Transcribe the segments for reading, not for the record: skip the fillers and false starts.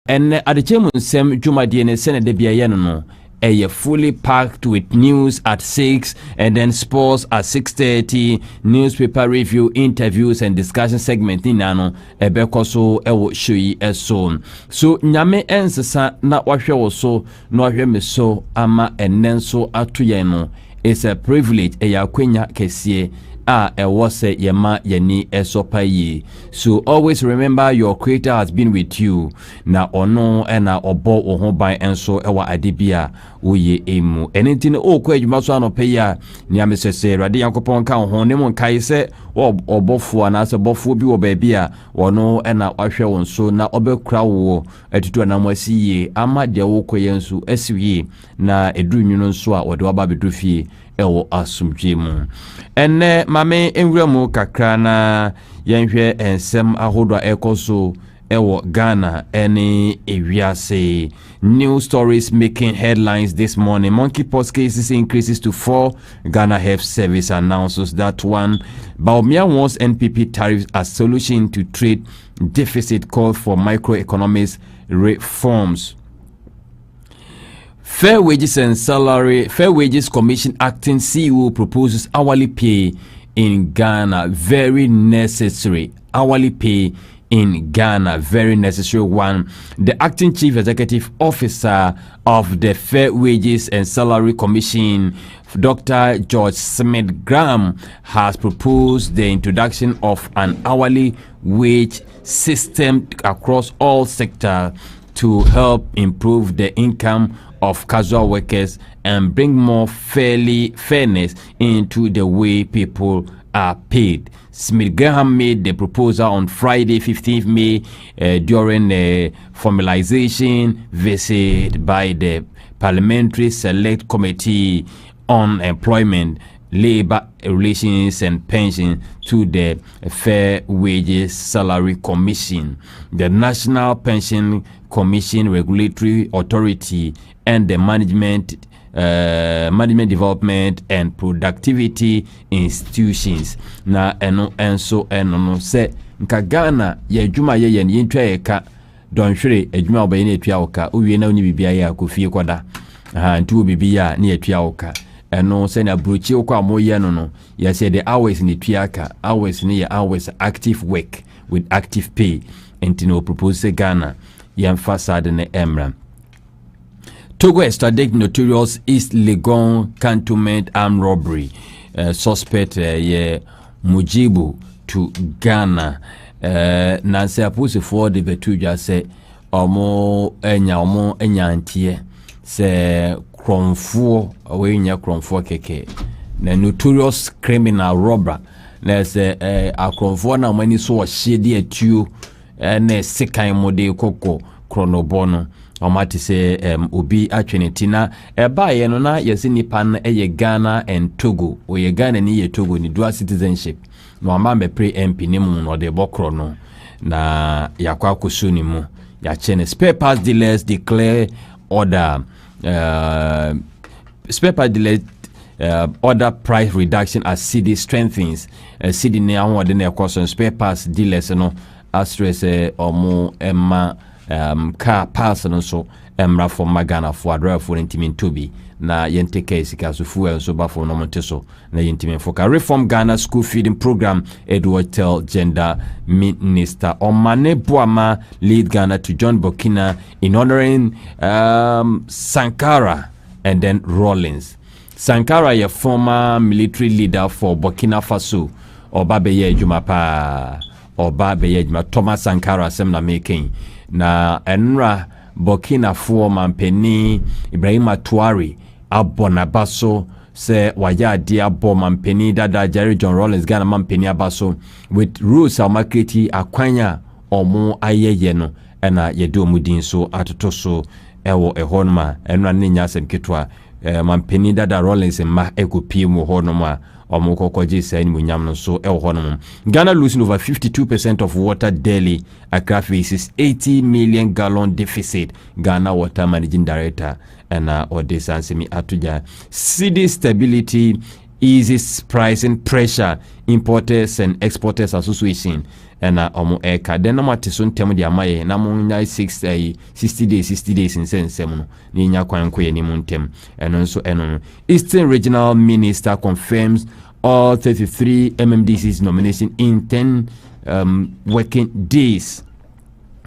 And Adekyee Mu Nsem Jumadi ne sene de bia no fully packed with news at 6 and then sports at 6:30, newspaper review, interviews and discussion segment ni nano ebekoso ewo shoyi eso. So nyame ensesa na wahwe wo so na wahwe me so ama enenso atoye no is a privilege eyakwenya kesie ewose yema yeni esopayi. So always remember your creator has been with you. Na ono ena obo oho ban enso ewa adibia uye emu. Anything okwa edwuma so anopeya ni amesese rade yankopon ka ho ne mon kai se obofo na se bofo bi wo ba bia ono ena wahwe won so na obekura wo atutu na mwasiye ama de wo koyensu asiwie na eduru nwunu so a wode waba bedufie ewo asumdwemu. Enne mame enwuramu kakra na yenhwe ensem ahodo ekoso ewo Ghana ene ewiase. New stories making headlines this morning. Monkeypox cases increases to 4. Ghana Health Service announces that one. Baumia wants NPP tariffs as solution to trade deficit, called for microeconomics reforms. Fair Wages Commission acting CEO proposes hourly pay in Ghana. Very necessary. Hourly pay in Ghana, very necessary one. The acting chief executive officer of the Fair Wages and Salary Commission, Dr. George Smith Graham, has proposed the introduction of an hourly wage system across all sectors to help improve the income of casual workers and bring more fairness into the way people are paid. Smith Graham made the proposal on Friday, 15th May, during a formalization visit by the Parliamentary Select Committee on Employment, Labor Relations and Pension to the Fair Wages Salary Commission, the National Pension Commission Regulatory Authority, and the Management Development and Productivity Institutions. Na eno enso eno se nka Ghana ye adwuma ye ye ntwa ye ka donhwere adwuma obaye na etua oka owie na oni bibia ye akofie kwada ntu bibia na etua oka eno se na brochi okwa moye no ye say the hours ni tua ka hours ni ye hours active work with active pay entino propose Ghana ye emphasize na emra. Togo extradite notorious East Legon cantonment armed robbery suspect ye Mujibu to Ghana. Nancy Apuse for the Betuja say omo enya antie se kromfo we nya kromfo keke na notorious criminal robber na se akromfo na mani so hye atuo na sekan mode koko kronobono omati se obi atwenetina baye no na yesi nipa na eye Ghana and Togo o ye Ghana ni ye Togo ni dual citizenship no amambe pre MP ni mu no de bokro no na yakwa kusuni mu ya chene spare parts dealers declare order spare part dealers order price reduction as CD strengthens CD ne awon de na ekoso spare parts dealers no astress omo emma car pass no so emra for Magana for driver for intimin to be na yente case ka so fuel so ba for no monteso na intimin for reform Ghana school feeding program. Edward tell gender minister Omane Boama lead Ghana to join Burkina in honoring Sankara and then Rawlings. Sankara, a former military leader for Burkina Faso, Obabeye Jumapa Obabeye Juma Thomas Sankara semna making na enra Burkina Faso mampeni Ibrahima Tuari abonabaso se waya dia bo mampeni dada Jerry John Rawlings Ghana mampeni abaso with rules amakreti akwanya omo ayeye no ena yedo mudin so atoto so ewo ehonma enra ninya semketwa mampeni dada Rawlings ma ekopi mu honoma omokokoji say ni munyam no so ewo honom. Ghana losing over 52% of water daily. Accra faces 80 million gallon deficit. Ghana Water Managing Director and Odessa Ansemi Atuja. City stability eases pricing pressure importers and exporters association and omo eka then no mate so ntem dia maye na mo nya 60 days in sense no ni nya kwan ko ye ni mo ntem eno so eno Eastern Regional Minister confirms all 33 MMDC's nomination in 10 working days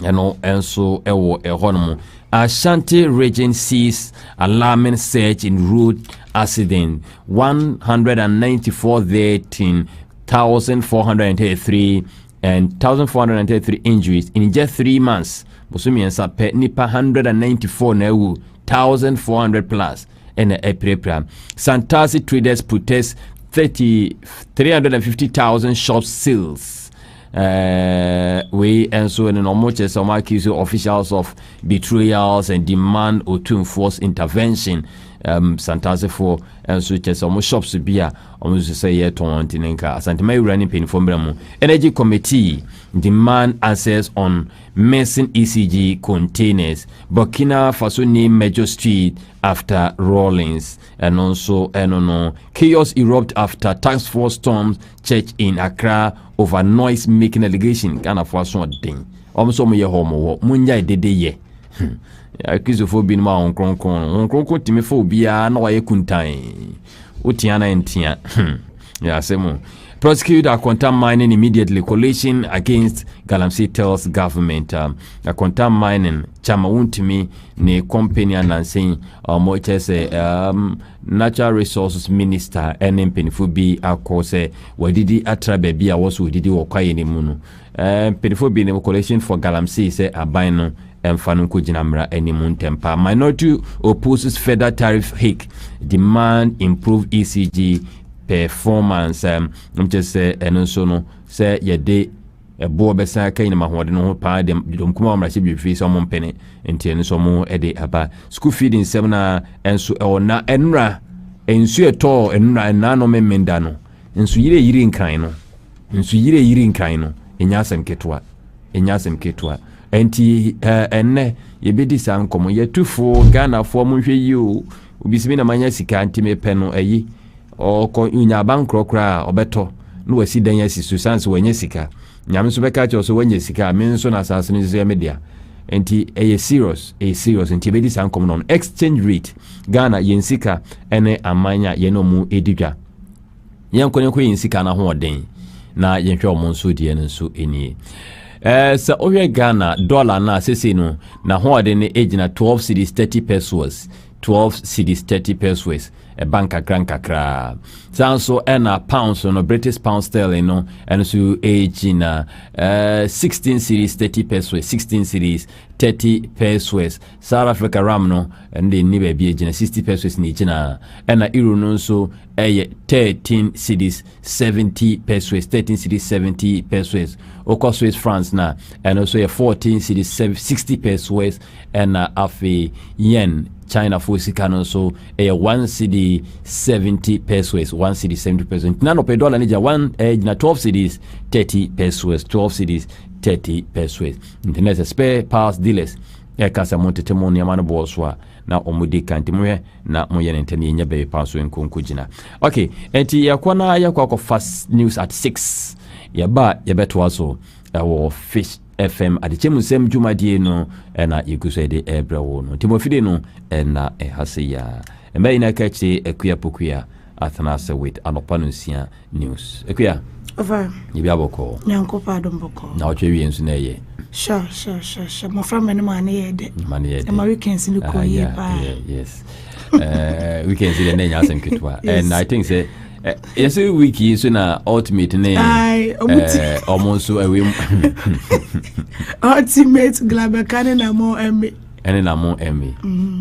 and so ewo ehonomo Ashanti region sees alarming surge in road accident 194 deaths in 1,433 and 1,433 injuries in just 3 months. Busumi and Sape Nipa 194 now 1,400 plus and a Santasi traders protest 350,000 shop sales. We and so in almost some accuse officials of betrayals and demand or to enforce intervention. Santase for and so just almost shops to be almost say yeah tontinenka Santima running pin from Bremo Energy Committee demand answers on missing ECG containers. Burkina Faso name Major Street after Rawlings and also chaos erupt after task force storms church in Accra over noise making allegation. Ghana for so ding almost some year home munya dede ye akizo bin ma on kronkron timi fo bia na waye kuntan otiana entia ya semo prosecute Akontam Mining immediately. Coalition against Galamsey tells government Akontam Mining chama wuntimi ne company announcing mo chese natural resources minister NMPNFO bi akose wadidi atra bia woso wadidi wokwaye ne mu no PNFO bi ne coalition for Galamsey say aban no emfanu ko jinamra animu tempa. Minority opposes federal tariff hike, demand improve ECG performance. Just say so no say ye de ebo besa kai na mahode no pa dem kuma amrache bi fi so mo mpene enti eno so mo ede aba school feeding seminar enso na enra ensu eto enra na no memenda no ensu yire nkran no ensu yire nkran no enyasem ketwa enti enne yebedi san komo yetufo Ghana fo mo hwe yi o obisimi na manya sika ntime pe no ayi o ko unya bankrokra obeto no wasi dan yasi susanse wanya sika nyame so beka cho so wanya sika men so na asase ni ze media enti serious enti yebedi san komo no exchange rate Ghana yen sika ene amanya yeno mu edidwa yen ko yen sika na ho oden na yen hwe omo so die no so eni so owe Ghana dollar na sese no na ho ade ne ejina 12 cedis 30 pesos 12 cedis 30 pesos a banka kra so na pounds no British pound sterling no and so ejina 16 cedis 30 pesos 16 cedis 30 pesos South Africa ram no and the ni be ejina 60 pesos ni ejina na euro no so 13 cedis 70 pesos 13 cedis 70 pesos Oko Swiss francs na and also 14 cedis 60 pesos and afi yen China for Sikano so 1 cedi 70 pesos 1 cedi 70 pesos nano pe dollar nija 12 cedis 30 pesos 12 cedis 30 pesos internet spare parts dealers kasa montetemo ni amana boswa na omudi kanti muye na moye nenteni nya be paso enkonko jina okay enti yakwa fast news at 6 yaba yabeto so wo fish FM Adekyee Mu Nsem dwumadie no na yegusede ebrawo no timofide no na haseya emba ina kachi ekuya pokuya athanase with anopanunsia news ekuya over yibi aboko nyankopa domboko na otwe ensu na ye sure mo from many man yede ma weekends ni ko ye pa yes weekends ni na nyasem ketwa and I think say yes wiki so na ultimate name almost so away ultimate glabekane na mo emmy ene na mo emmy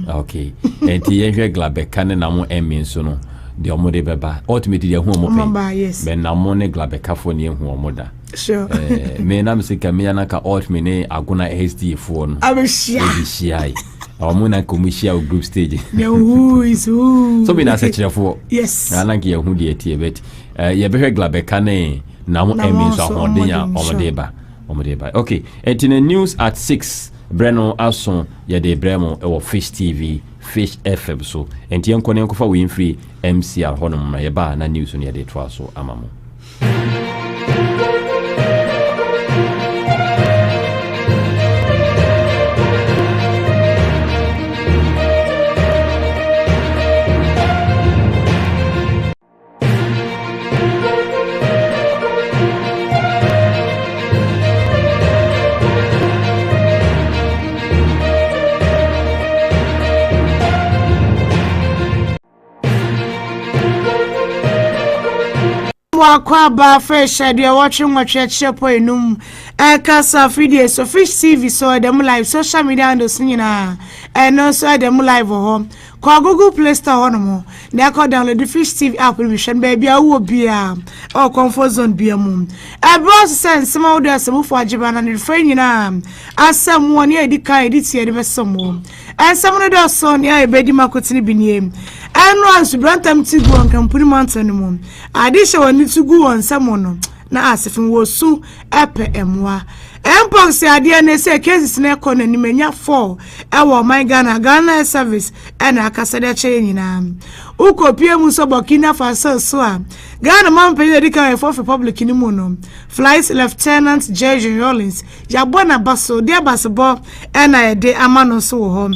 okay enti yehwe glabekane na mo emmy so no de omode beba ultimate de hu omo pe be na mo ne glabekafo ne hu omoda sure me na msika me na ka ultimate ne aguna HD fo no abishia Amuna commercial group stage. Who is who? So be na search for. Yes. I like you who the tie bet. You be glabeka ne na mo emi so ahode ya omodeba. Okay. And in the news at 6 Breno Ason ye de Bremo e Fish TV Fish FM so enti enkone enkofa we free MCR honom na yeba na news no yede to aso amamo. Kwaba fresh idea watching what chepo enum kasa video so Fish TV so dem live social media handles nyina and also dem live ho kwa Google Play Store hono na ka download the Fish TV app revision baby awo bia or comfort zone bia mum e bros sense ma do asem fo agiba na ne friend nyina asem woni Adekyee edit ye de besom asem no do so ne ebedi makotini binie eno ansu brantam ti go nkampuni mountain mum adisha woni tugu won samono na asefin wo su epe emwa Mpox ade na se cases na ekọ na nimenya 4 ewo my Ghana service na akasade che nyina ukopie mu so Burkina Faso so a Ghana man penye Adekyee for Republic ni mu no Flight Lieutenant George Rollins ya bona baso de basebo na ede amano so ho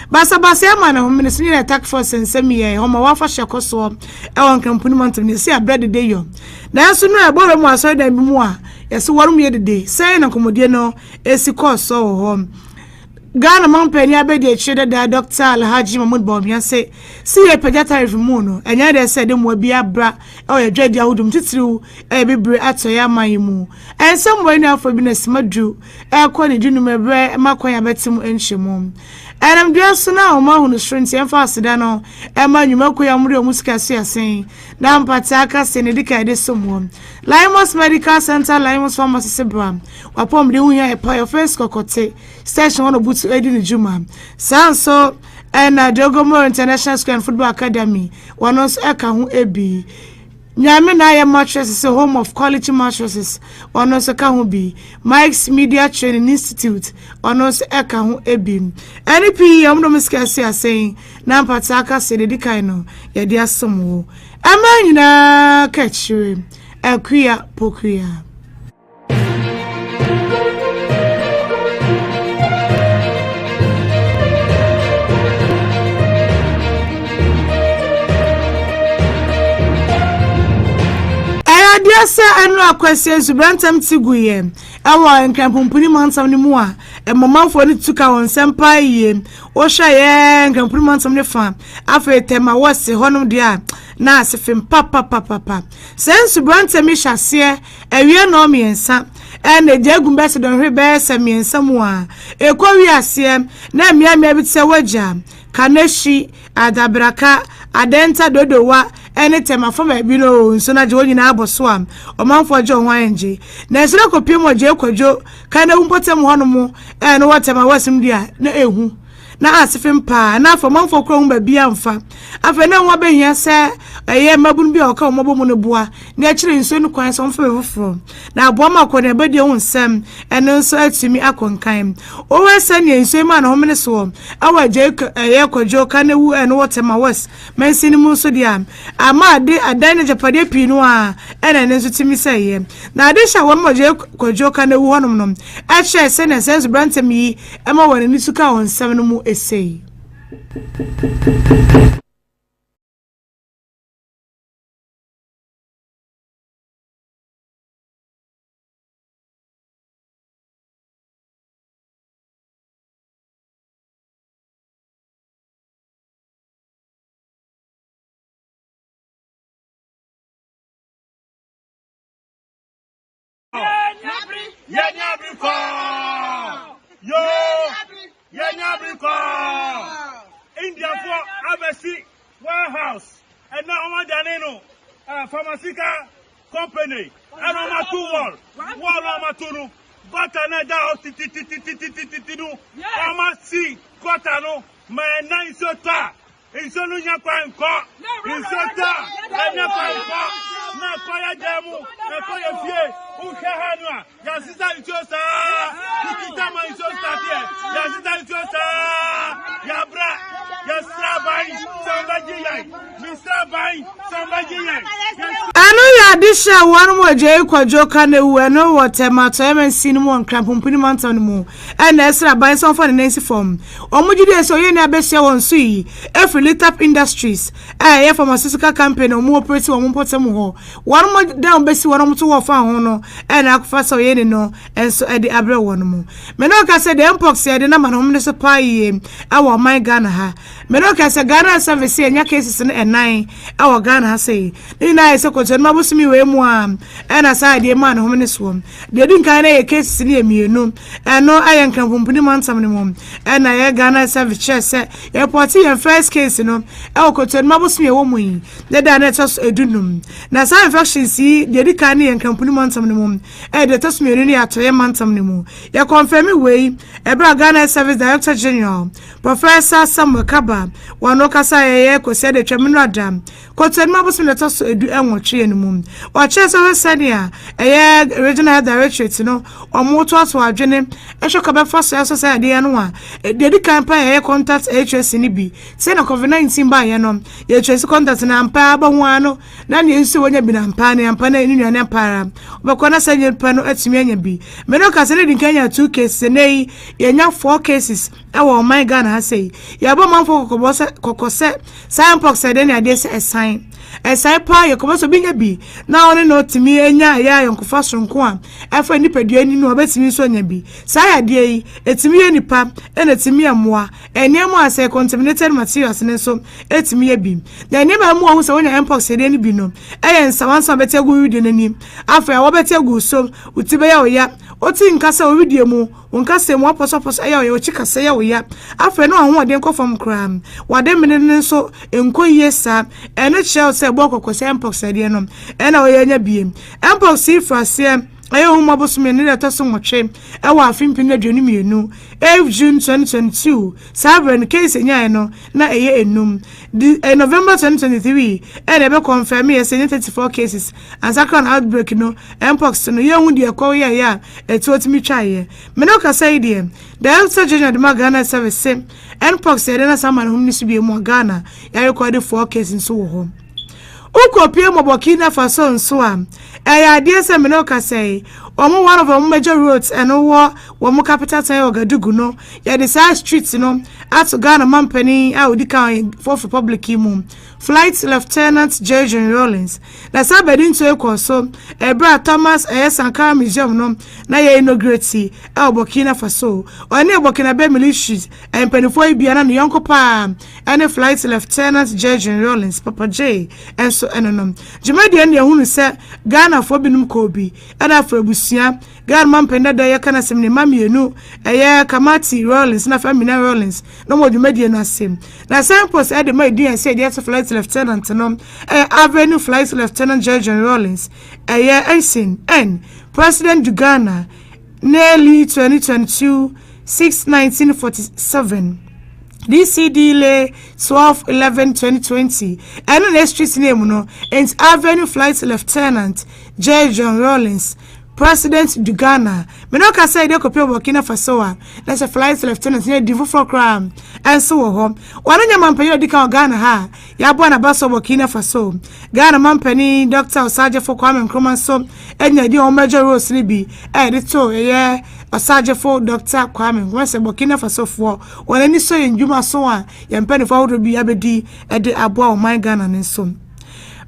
basa ama na homene so nyina attack force nsemi ye ho ma wafa hyekoso ewo nkampuni mountain ni se abred de yo na so no eboro mu aso da bi mu a yeso warum ye de say na komodie no esi course so ho Ghana man penny abedi echede da Dr. Alhaji Mahmoud Bawumia say see ye pagya tariff mu no enya de say de mo bia bra e o dwadi ahudum titiriw e bebre atoya man mu ensem boy na afọ bi na simadu e ko ne dinu mebre makon ya betim enhyemu enam duaso na o ma hunu strength en fa aseda no e ma nwuma ko ya mure o musika so yasen na mpata aka se ne Adekyee de somo Limos Medical Center Limos Pharmacy Sebram wapom de hu ya e pa your face kokote station on butu edi ni juma sanso na Dogomo International School and Football Academy wanos eka hu ebi nyame na ya mattresses home of quality mattresses wanos eka hu bi Mike's Media Training Institute wanos eka hu ebi NP yamdo miskasi asen na mpata aka se Adekyee no ya dia somo ama nyina kachire akuya pokuya Adiasa anu akwase subrantam tiguye awa nkampumpuni mansam ni mu a emomafo ni tuka won sempa ye wo hwa ye nkampuni mansam ni fa afa tema wose honom dia na asefim papa sen subrantam mi hyase ewie no miensa ene jegum bese don hwe bese miensa mu a ekwawi ase na miamia bi tse waja kaneshi adabraka adenta dodowa ene tema fama bi no nso na je wonyina aboso am omanfo je hwanje na esira kopie mo je kwadwo kana umpotem hono ene watema wasim dia na ehu na asifim pa na afọ manfo kro hu ba bia mfa afa na nwa behia se eye mabunu bia oka omobo mu ne boa na akire nso no kwan so mfa befoforo na aboa makọ na bedi hu nsem ene nso atimi akonkan o wese ne nso ma na homene so awa je eye kwadwo kana wu ene watema was mensini mu so dia ama ade adan na japade pinu a ene ne nso timi seye na ade sha wo mo je kwadwo kana wu honom no a che se na sense brantem yi ema woni ni suka won nsem no mu say India for Abesi warehouse and now on Danino pharmaceutical company and on my 2 wall on my 2 but another titinu ama si kwatano my 9 sota insonu nyakwa nko insota nyakwa nko na koya demu na koya fie uhehanwa ya sita itosa kitama isosta pia ya sita itosa ya bra ya Anu ya disha wanu moje kwa joka ne ueno watemato emensi mu onkrampuni mantam mu ena esra ban son for the Nancy form omujide so ye ne abesia won so yi Litap Industries ye pharmaceutical company omu operate won potem ho wanu mo down besi wanu mo to wo fa ho no ena akfa so ye ne no enso e de abre won mu me no ka se the mpox ye de na man hom so pa yi awo man Ghana ha me no ka se Ghana service enya cases ne enan awo Ghana ha sei ni na ese ko ma busumi we mu am ena sa de man hom ne so de din kan na ye cases ne emienu eno ayen kan pumpuni mantam ne mum ena ye Ghana service chese ye poti ye first case no e okoto ma busumi wo mu yi de da na tos edunum na sa infection si de din kan ye kan pumpuni mantam ne mum e de tos me ne atoye mantam ne mu ye confirm we e bra Ghana service director general Professor Samuel Kaba wano kasa ye ko se de twemno adam koto ma busumi ne tos edu enwotwe ne mum o chese senia eye regional directorate no omoto aso adwene ehwe be for so de no a de campaign eye contact HS ni bi say na COVID-19 ba ye no ye HS contact na ampa ba ho ano na ne nsi wonya bi na ampa na ni nuane para obekona sanye pa no atimi anya bi me no ka se ne dinkanya 2 cases nei ye nya 4 cases ewo my Ghana ha say ya ba manfo kokose science de ne ade se sign esai pa ye kobo so binya bi na one no timi enya ya yonkofa sonko a afa nipadua ni no obetimi so nya bi sai ade yi etimi ye nipa ena timi amoa enemo ase contaminated materials ne so etimi ye bi na enemo amoa hu se wonya mpox de ni bi no eyen sawansa betegu widi nani afa wo betegu so utibe ya oya oti nkasa o widi mu nkasa mu aposo ya oya o chikasa ya oya afa no ho ade nkofam kram wade mene ne so enkoyie sa ene chel se boko se mpox de no ena oya nya biem mpox ifrase ayo huma bosome ne leto so nwotwe e wa afimpi na dwenu mienu 8 June 2022 sabren case nya no na eye enum November 2023 e de be confirm ye 34 cases and second outbreak no mpox no ye hu de ko ye ya etotimi twaye me no ka say de Director General de Ghana Service mpox de na saman hum ni subie mu Ghana ya record 4 cases so ho ukopie Burkina Faso nso a eya de se me no ka say omo one of them major roads and wo capital town Ogadugu no ya the side streets no at Ghana Mampani Adekyee Fourth Republic mu Flight Lieutenant George Rollins na sabedi nto ekoso Ebra Thomas Sankara Museum no na ye inaugurate Burkina Faso oni Burkina Be militias empenifo ibia na yonko pa ene Flight Lieutenant George Rollins Papa J enso enonom jumadi ne hunu se Ghana fo binum kobi ada fo abusia Ghana Mampenda da yakana semne mamienu Kamati Rollins na Famina Rollins no mo jumadi na sem na samples e de ma di say the Flight Lieutenant no Avenue Flight Lieutenant George Rollins Ensign and President of Ghana nearly 2022 6/1947 DCD lay 12/11/2020 and the street name no and Avenue Flight Lieutenant George Rollins President of Ghana. Me no ka say dey kopia Burkina Faso a na se Flight Lieutenant ne divu for crime and so ho. Wanu nya mampani odika Ghana ha ya bo na baso Burkina Faso. Ghana mampani Dr. Osaje for Kwame Nkrumah so enya di o major roles ni bi dey to Osaje for Dr. Kwame Nkrumah se Burkina Faso for wona ni so yenjuma so a yempani for wodo bi abedi de abo o man Ghana ne so.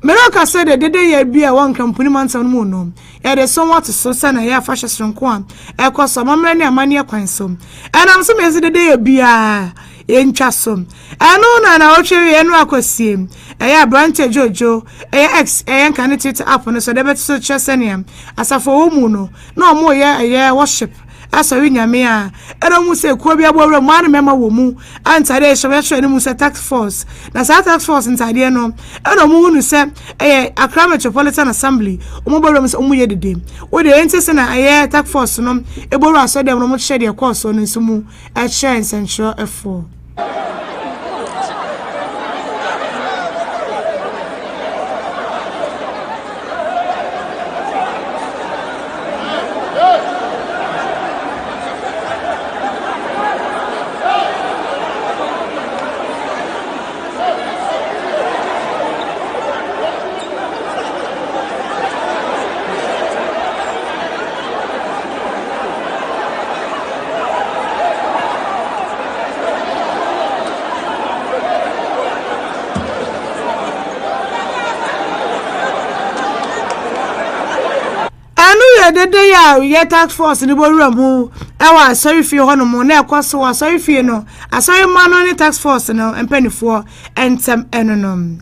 Meroka said that the year be a one company months on moon. It is somewhat so sana ya fashion strong quan. A cost some many mania quinsom. And I'm some as the day be a in chasum. I know na oche and rakosim. A branch Jojo, a ex, a candidate up on a sodebet so chasanium. As a for muno, no more a year worship. Asa winya me a era mu se ko bia bo man mema wo mu antade hwe ni mu se tax force na sa tax force ntade no era mu hunu se Accra Metropolitan Assembly omo bo mu se omo ye dede wo de enti se na tax force no e bo aso dem no mo hye de course no nso mu e hye nsensho efo. say the day ya task force ni bo wura mu e wa sorry fie ho no mo na ekoso wa sorry fie no asori man no ni task force no empanifo entem enonom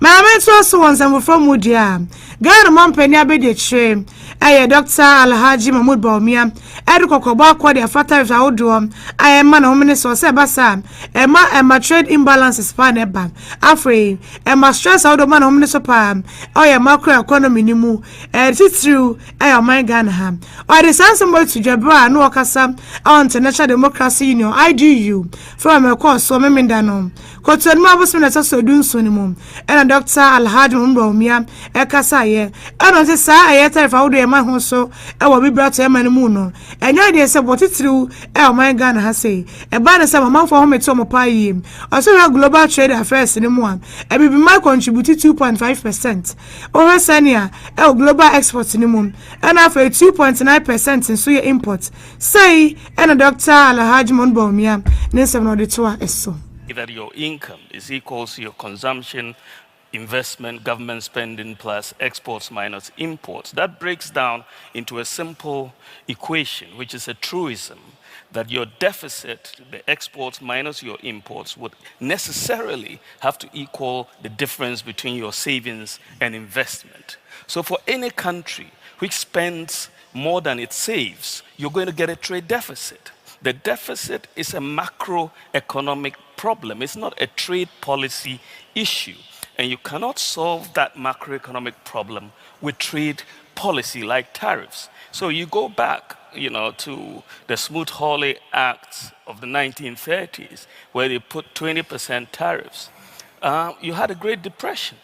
Mama trust once and from Mudia. Ghana man penny abedi chire. Aye Dr. Alhaji Mahmoud Baumia. Eduko koba kwa dia fata if audio. Aye man ho minister se basa. Emma trade imbalances pa neba. Afre emma stress audio man ho minister pa. Oye macro economy ni mu. Titru aye man Ghana ha. Or the sensible to Jabra no akasa on International Democracy Union IDU from a course so memendano. Kotu ma bosu na so dun so ni mu. And Dr. Alhaji Mahmoud Ekasa ye eno se sa ayeta fa wodo e ma ho so e wo bi brato e ma ne mu no enyo de se botitiru e o man Ghana ha sei e ba na se mama fo ho meto mo pa yi o so global trade affairs ni mu a e bi ma contribute 2.5% o senia e global exports ni mu e na fa 2.9% so ye import sei eno Dr. Alhaji Mahmoud ne se no de to a eso that your income is equal to your consumption, investment, government spending plus exports minus imports. That breaks down into a simple equation, which is a truism, that your deficit, the exports minus your imports, would necessarily have to equal the difference between your savings and investment. So for any country which spends more than it saves, you're going to get a trade deficit. The deficit is a macroeconomic problem. It's not a trade policy issue. And you cannot solve that macroeconomic problem with trade policy like tariffs. So you go back, to the Smoot-Hawley Acts of the 1930s, where they put 20% tariffs. You had a Great Depression.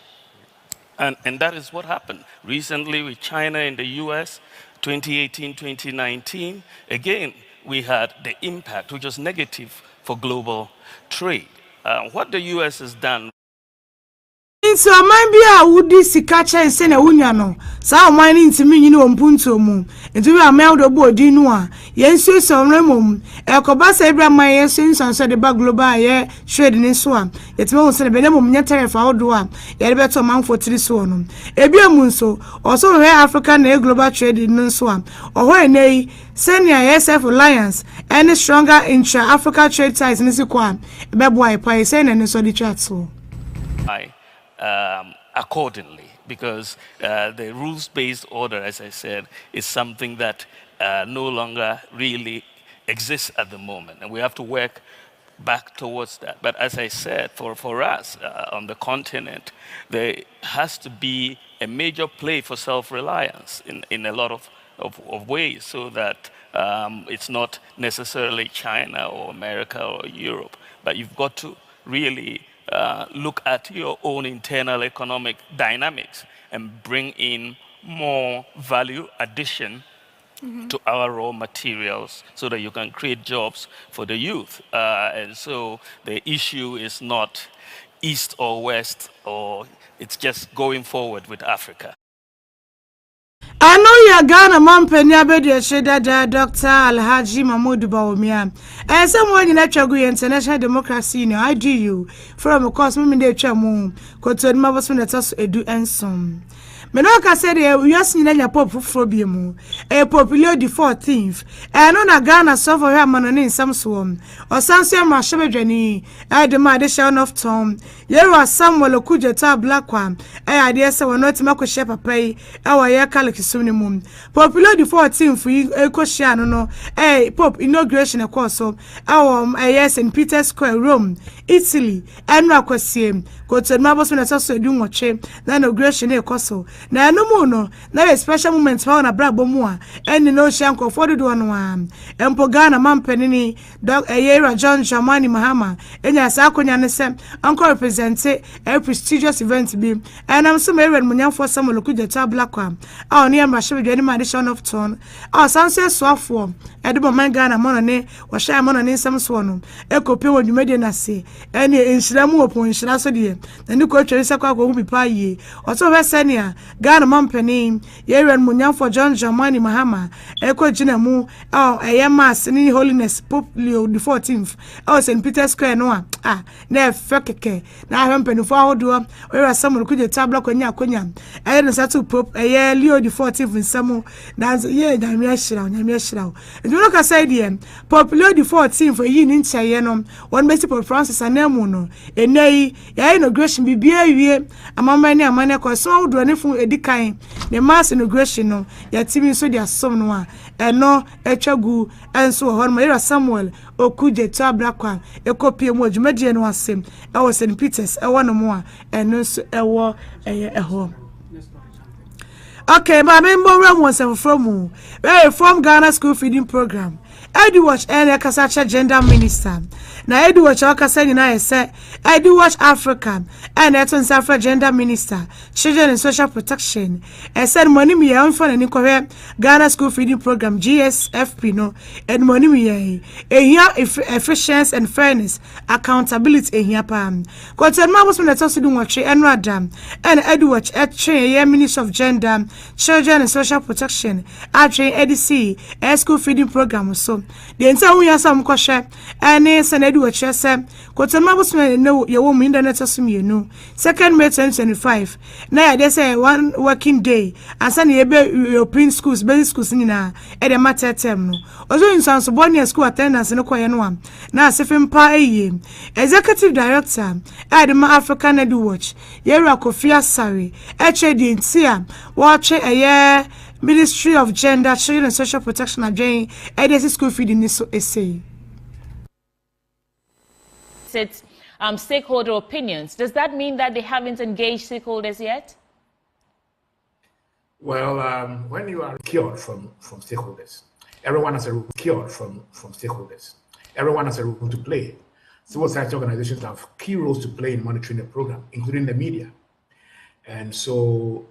And that is what happened recently with China and the US, 2018, 2019. Again, we had the impact, which was negative for global trade. What the US has done. So man bia wudi sika chense na wunya no sa man ni ntimi nyini ompunto mu ntimi amel bo odi nu a yensu so remom ekoba sa ibra man yensu so de ba global ye trade ni so a yetime wo se ne benem nya tariff awodo a ye de beto man for 3 so no ebia mu nso also we Africa na global trade ni so a oho enei senior self alliance any stronger intra-Africa trade ties ni si kwa bebo ai pa say na ni so di chat so accordingly, because the rules-based order, as I said, is something that no longer really exists at the moment, and we have to work back towards that. But as I said, for us on the continent, there has to be a major play for self-reliance in a lot of ways, so that it's not necessarily China or America or Europe, but you've got to really look at your own internal economic dynamics and bring in more value addition to our raw materials so that you can create jobs for the youth. And so the issue is not east or west, or it's just going forward with Africa. I know you Ghana man penny abedi sheda Dr. Alhaji Mahmoud Baumia. And someone in International Democracy Union IDU from a course me de chamu koto ma boso na taso edu ensom. Menoka said we ask nyina pop fufro biemu e populio the 14th e no na Ghana suffer here manone nsam so o sanso ma shebedwani e de ma de show of tom yewa Samuel Okujeta Blackwa e ade se wono tima ko she papa yi e wa ye kalekisum ne mum populio the 14th yi ko shia no pop inauguration e course so yes in Peter Square Rome Italy enu akwasiem koto ma boso na taso edu nwoche na inauguration e course na no mu no na a special moment fa na brabo mu a eni no shanko for do no am empo Ghana mampenini dog Eyera John Jamani Mahama enya sa akonya ne sem anko represent a prestigious event bi enam so me ren munyamfo Samuel Okujeta Blackwa a oni am rahwe dwani ma addition of ton a sanse soafo edebo man Ghana mono ne wo sha mono ne nsem so no ekope wodwumade na se eni enhira mu opon nhira so de na ni ko twere se kwa ko hu bi pa yi o so we senia Ghana Mampani, Yeran Munyan John Jamani Mahama, Eko Jinamu, Mass in Holiness Pope Leo the 14th, St. Peter's Square Noah, ne Fekeke, now Hampany for do, where someone could tabla Konya, and Satu Pope, Leo the 14th in Samu, that's Yamashra. And you look aside here, Pope Leo the 14th for yin in Chayanum, one basic Pope Francis and Nemuno, and nay, inauguration be beer, a mamma and a man, so do anything Adekyee, the mass inauguration, no, yet Timmy so their son, and no, Echagu, and so on, Mara Samuel, or Kuje Tabla, a copy of what Median was same, I was St. Peter's, a one more, and no, a war, a home. Okay, my member was from Ghana School Feeding Program. I do watch any Kasacha Gender Minister. Now I do watch Alcasa United say I do watch Africa and Eton Safra Gender Minister, Children and Social Protection. I said money me on for any Ghana School Feeding Program GSFP no and money me here efficiency and fairness, accountability here pam. Cause my was when I talk to watch and radam and I do watch at train Minister of Gender, Children and Social Protection. I train Adekyee School Feeding Program so. The entire we are some question and Senate do a chess. Cotton was no your woman internet assume you know. 2nd May 2025. Now they say 1 working day and Sunday European schools, basic schools in at a matter term. Also in some subordinate school attendance in Okoyanwa. Now Sefim Pa Executive Director Adama African Edu Watch. Yera Kofia Sari. HAD Tia watch a year. Ministry of Gender, Children and Social Protection again, Adekyee School Feeding is essay. It's stakeholder opinions. Does that mean that they haven't engaged stakeholders yet? Well, when you are cured from stakeholders, everyone has a role cured from stakeholders. Everyone has a role to play. Civil society organizations have key roles to play in monitoring the program, including the media. And so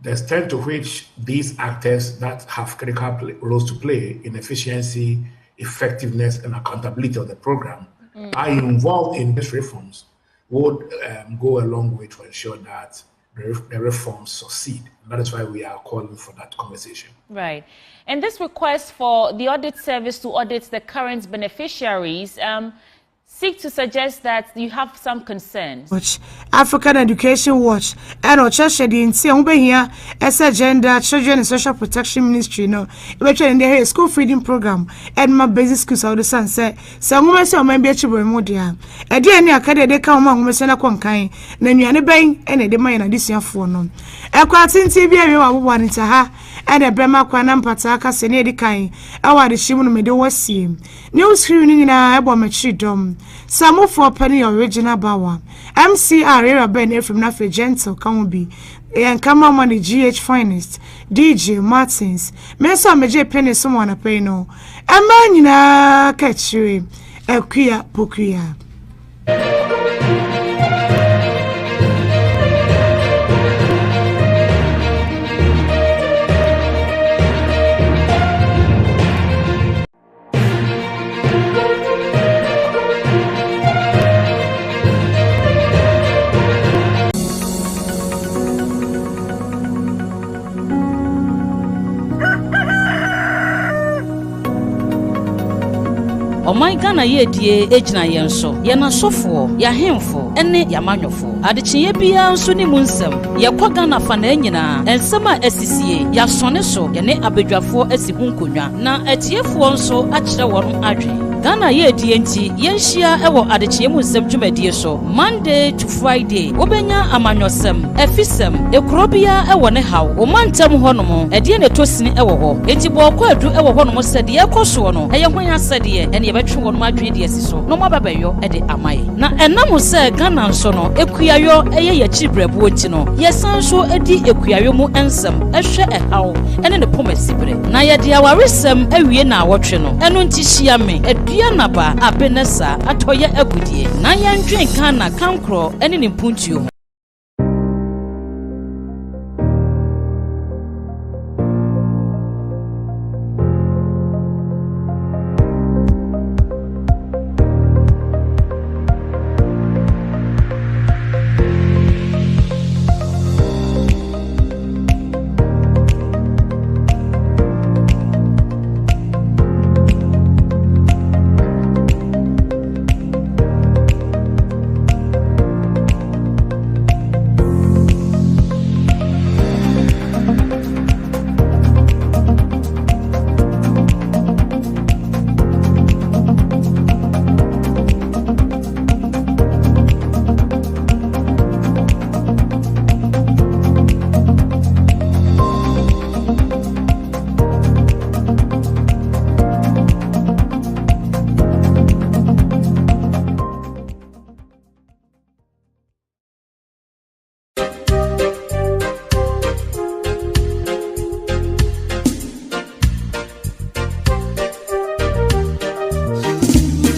the extent to which these actors that have critical roles to play in efficiency, effectiveness, and accountability of the program are involved in these reforms would go a long way to ensure that the reforms succeed. And that is why we are calling for that conversation. Right. And this request for the audit service to audit the current beneficiaries seek to suggest that you have some concerns. Watch African Education Watch and Ocheshe the Nsi here as a Gender, Children and Social Protection Ministry no in the school feeding program and my basic schools out the sun say some women say my baby modia e dey any akade dey ka woman women na kwankan na nuane ben and e dey man na disuafo no e kwa tinti bia we wa nta ha and e brema kwa na mpata aka se ne edikan e wa de shimu no me de wasie news screen ni na e bo machi dom some for penny original bawa MCR era ben from Nafe Gentle can be and come on the GH Finest DJ Martins me so me penny someone a pay no a man na catch you a queer pokia. Oman Ghana yedie ejina yenso ye na sofo ya hemfo ene ya manyofo Adekyee bia nso ni mu nsem ye kwa Ghana fa na nyina ensema asisie ya sone so ye ne abedwafo asihunkonwa na etiefo nso akire won adwe Ghana yedie nti yenhia ewo Adekyee Mu Nsem dwumadie so Monday to Friday obenya amanyosem efisem ekrobia ewo ne haw omantam honom edie ne tosini ewo ho enti bo kwa adu ewo honom sede ekoso no eye hwan asede ene betwe won madwe de asiso no mababeyo ede amaye na enam se Ghana nso no ekuyayo eye ya chibrebo nti no yesan so edi ekuyayo mu ensem ehwe ehaw ene ne pomasibre na ye de awaresem awie na awotwe no eno nti hia me edua naba abenesa atoye agudie na ye ndwen Ghana kankro ene ne mpuntuo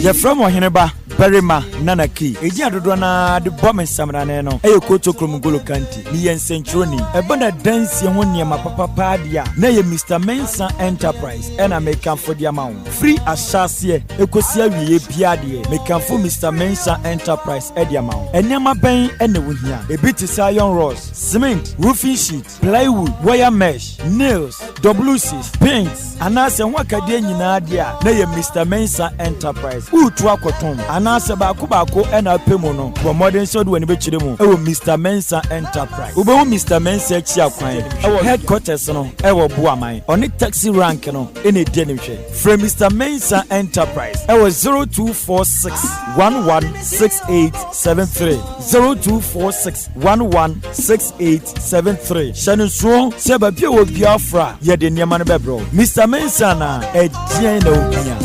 Ye from Oheneba Berima Nana Key. Eji adodo na de bomb samrane no. Eye koto kromgolo kanti. Ni yen centroni. E bona dance ye won niema papa padia. Na ye Mr. Mensa Enterprise. Ena make am for the amount. Free asase ekosia wiye piade. Make am for Mr. Mensa Enterprise e the amount. Enema ben ene wo hia. E bit is iron rods, cement, roofing sheet, plywood, wire mesh, nails, WCs, paints. Anase wakade nyina dia. Na ye Mr. Mensa Enterprise. Utu akoton. Anase ba ko ena pemu no. Bo modern shod we ni be chire mu. Ewo Mr. Mensa Enterprise. Ube wo Mr. Mensa chi akwan. Ewo headquarters no. Ewo Buamai. Oni taxi rank no. Ene die ni hwe. From Mr. Mensa Enterprise. Ewo 0246 116873. 0246 116873. Shanu so se ba bia wo Biafra ye de niam no bebro. Mr. Mensa na edien na opia.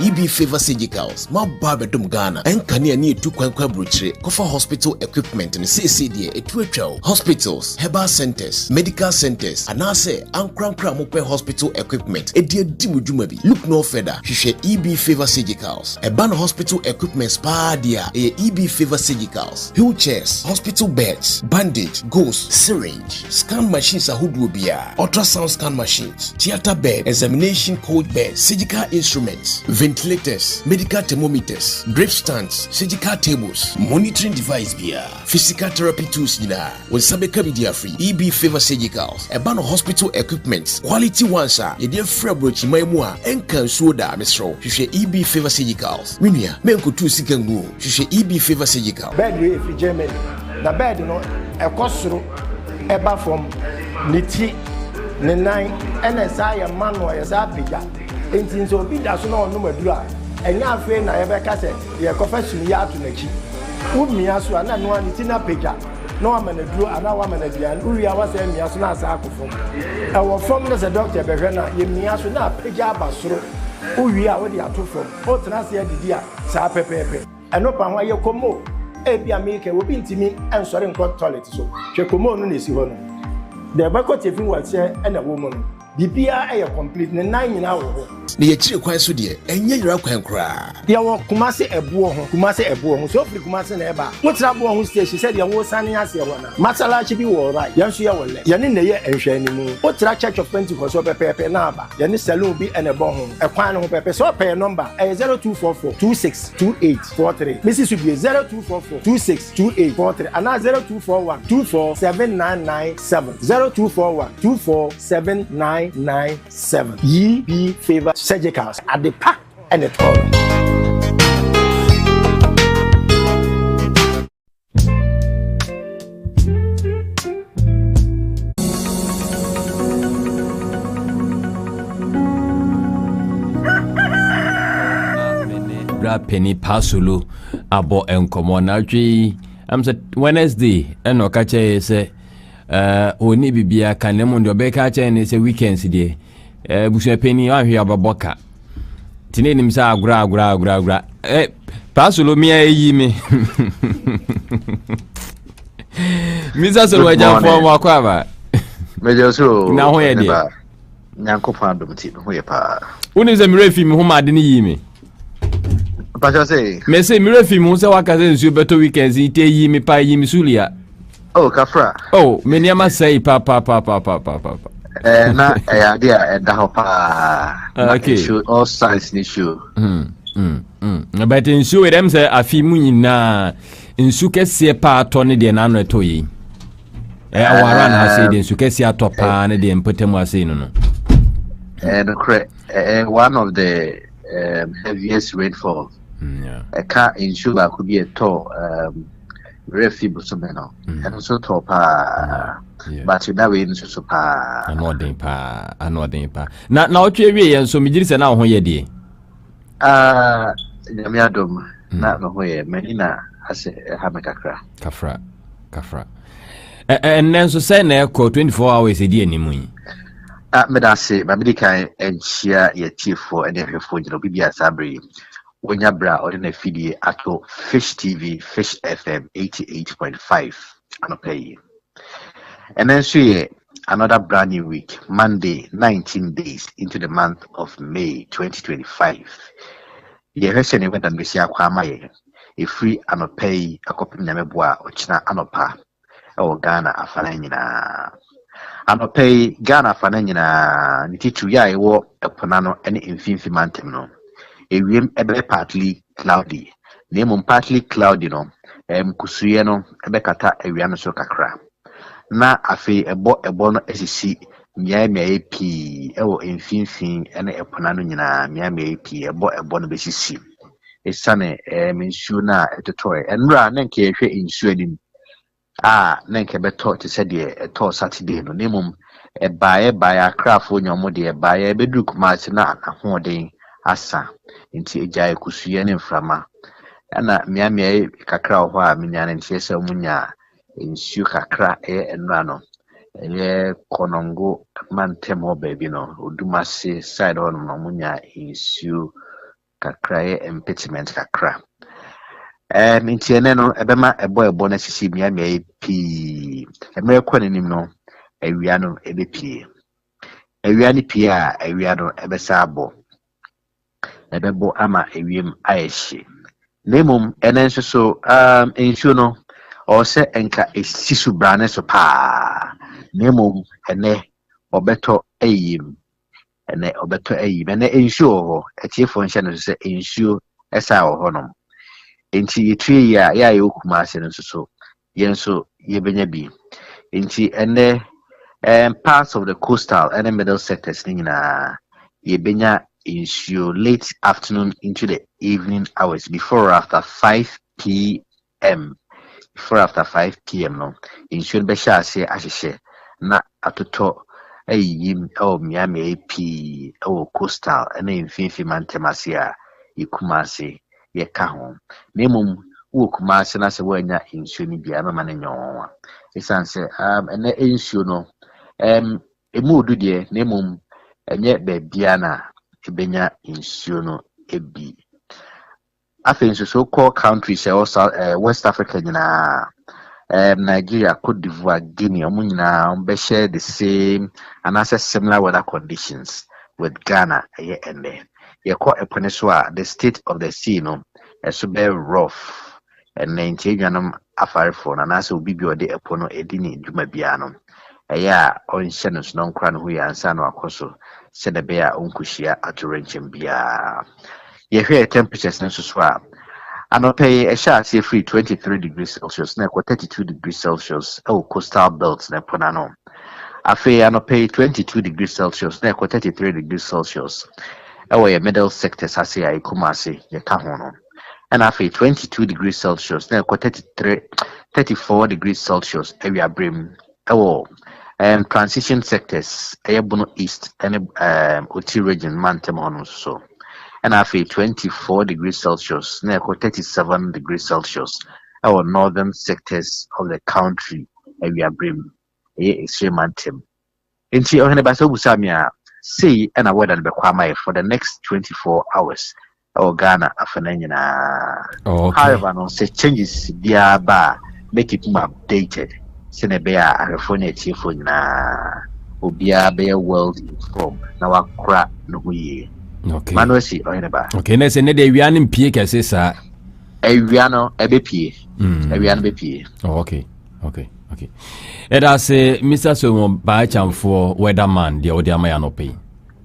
EB Favor Surgicals, ma Barbadum Ghana, and Kania near 2 Kwankwa Bruchere, Kofa Hospital Equipment and CCD, a Twitchell, hospitals, herbal centers, medical centers, and I say, Ankran Mope Hospital Equipment, a dear Dimujumabi, look no further, she EB Favor Surgicals, a ban hospital equipment spa dia, a EB Favor Surgicals, wheelchairs, hospital beds, bandage, gauze, syringe, scan machines, a hoodwobia, ultrasound scan machines, theater bed, examination code bed, surgical instruments, ventilators, medical thermometers, drip stands, surgical tables, monitoring device beer, physical therapy tools with Sabeka media free, EB Favor Surgicals, a ban of hospital equipment, quality ones are a dear Frebrochi Maimua, and can soda, Mr. She EB Favor Surgicals. Minia, Menko 2 second go, she EB Favor Surgical. Bed way if Germany. The bed, you know, a costro, a bar from Niti, Nenai, NSI, a man or a Zapiga. Enti so bi da so na onu madura enya afi na ye beka se ye confession ya to nachi umia so ana no ani tina pega no amanaduro ana wa manadia uria wa se mia so na asa akofo e wo from na se doctor be hwe na ye mia so na pega abasoro uria wo di atofo o tena se adidi a sa pepepe eno pa ho ye komo e bia me ke wo bi ntimi ensore nko toilet so hwe komo no na esi ho no de beko tefin wa che na wo mo no bibia e complete ne nan nyina wo ho ne ye chire kwan so de enye yira kwan kra ye wo kumase ebo ho so firi kumase na eba mutra bo ho station said ye wo sane ase wo na masala chi bi wo right ye so ye wo le ye ne ne ye enhwe ni mu mutra church of Pentecost so pepepe na aba ye ne salon bi ene bo ho e kwan no pepe so pay number 0244 262843 mrs subie 0244 262843 ana 0241 2479997 0241 2479997 EB Favor Surgicals at the park and the tour. Penny Pasulu abo enkomo na dwi am say Wednesday eno ka che say oni bibia kanemu ndo be ka che ne say weekends dey busu penny ahwe ababoka tine nim say agura Pasulu mi ayi me Misa so waja form akwa ba mejo so na ho ye dey nyankopon adomti ho ye pa uni ze mirefi mi ho ma de ni yi me Pacha say me say mirefi mi ho se wakaze nsu beto weekends ite yi me pa yi mi sulia oh kafra oh me niama say pa na ya dia da ho pa okay show all sides ni show but nsu we dem say afi mu nyina nsu kese pa ato ne de na no eto yi awara na say de nsu kese ato pa ne de mpotemu ase no one of the heaviest rainfall a car in sugar could be a tall refuge someno and also top but you know in so pa anodin pa na otwe wie yen so migiri se na ho ye de nyamiadom na no ho ye menina ase ha mekakra kafra and then so say na ko 24 hours e di animu Medase, Babika, and share your chief for any of your phone, Bibia Sabri. When you bra or in a feed at Fish TV, Fish FM 88.5, and pay. And then see another brand new week, Monday, 19 days into the month of May 2025. You heard any weather, Missia Kwamaye, a free and pay a copy Nameboa or China Anopa, or Ghana Afanina. Anopay Ghana Fanana, Nititu ya wo a Ponano any infinity mantemno. A rim ebe partly cloudy. Name partly cloudy no, Kusuyeno, Ebekata, a Riano Sokakra. Na afe ebo no SC, Miami AP, ewo infinity and a Ponano Nina, Miami AP, ebo no BCC. A sunny, Minsuna at the toy, and run and care in Sweden. Nenke beto te said a to Saturday no nemum a buy a craft when your modi buy a bedrook martina a hoarding asa into a jay kusuyan frama. And Miami kakra wa minyan and chesa munya in shuka cra and rano. A konongo man temo baby no, udumasi side on munya in shu kakra impediment kakra. Mintieneno ebema ebo bonus si Miami P. American no ewiano ebepie. Ewiani pia ewiano ebesabo. Ebebo ama ewiem ayeshi. Nemum enenso so ensuno o se enka esisu brane so pa. Nemum ene obeto eyim. Ene obeto eyim. Ene ensuo etiefo nhyɛ no se ensuo esa wo honom. Inti yitri ya yokumase no so yenso yebenya bi inti ene parts of the coastal and middle sectors nina yebenya insuo late afternoon into the evening hours before or after 5 p.m. no insuo be sha ase ahihye na atoto ayim Miami AP coastal and infinity mantemase a yikumase ye ka ho nemum wo kuma se na se wanya insuo ni bia no mane nyowa esanse ene insuo no emudu de nemum enye bebia na ebenya insuo no ebi afenso so called countries also West Africa nyina Nigeria, Cote d'Ivoire, Guinea omunyina be share the same and also similar weather conditions with Ghana and there. You call a peninsula, the state of the sea, no, a super rough, and 19 yanum afar phone, and as will be your day upon Edini Jumabiano. A ya on Shannon non cran who ya and Sano Acoso, said the bear uncushia at Ranchim Bia. You hear temperatures necessary. And I'll pay a shot say free 23 degrees Celsius, neck 32 degrees Celsius, coastal belts, Neponano. I pay and I'll pay 22 degrees Celsius, neck 33 degrees Celsius. Our middle sectors I say I kumase yekahono. And I pay 22 degrees Celsius, neck 34 degrees Celsius, area brim. Transition sectors, Ayabuno East, and Oti region, Mantemono so. And I feel 24 degrees Celsius, near 37 degrees Celsius. Our northern sectors of the country, area brim, extreme mountain. In the Ohenebaso Busamia, say and a weather for the next 24 hours. Our Ghana Afanana. However, no say changes via bar, make it more updated. Senebea, Arafone Tifuna, Ubia Bear World Inform, now a crap no we. Okay. Manusi oineba. Okay, na se ne de wian mpie kese sa. Ewiano ebepie. Ewiano bepie. Oh, okay. It has Mr. Solomon Baichamfo weatherman the Odiama no pay.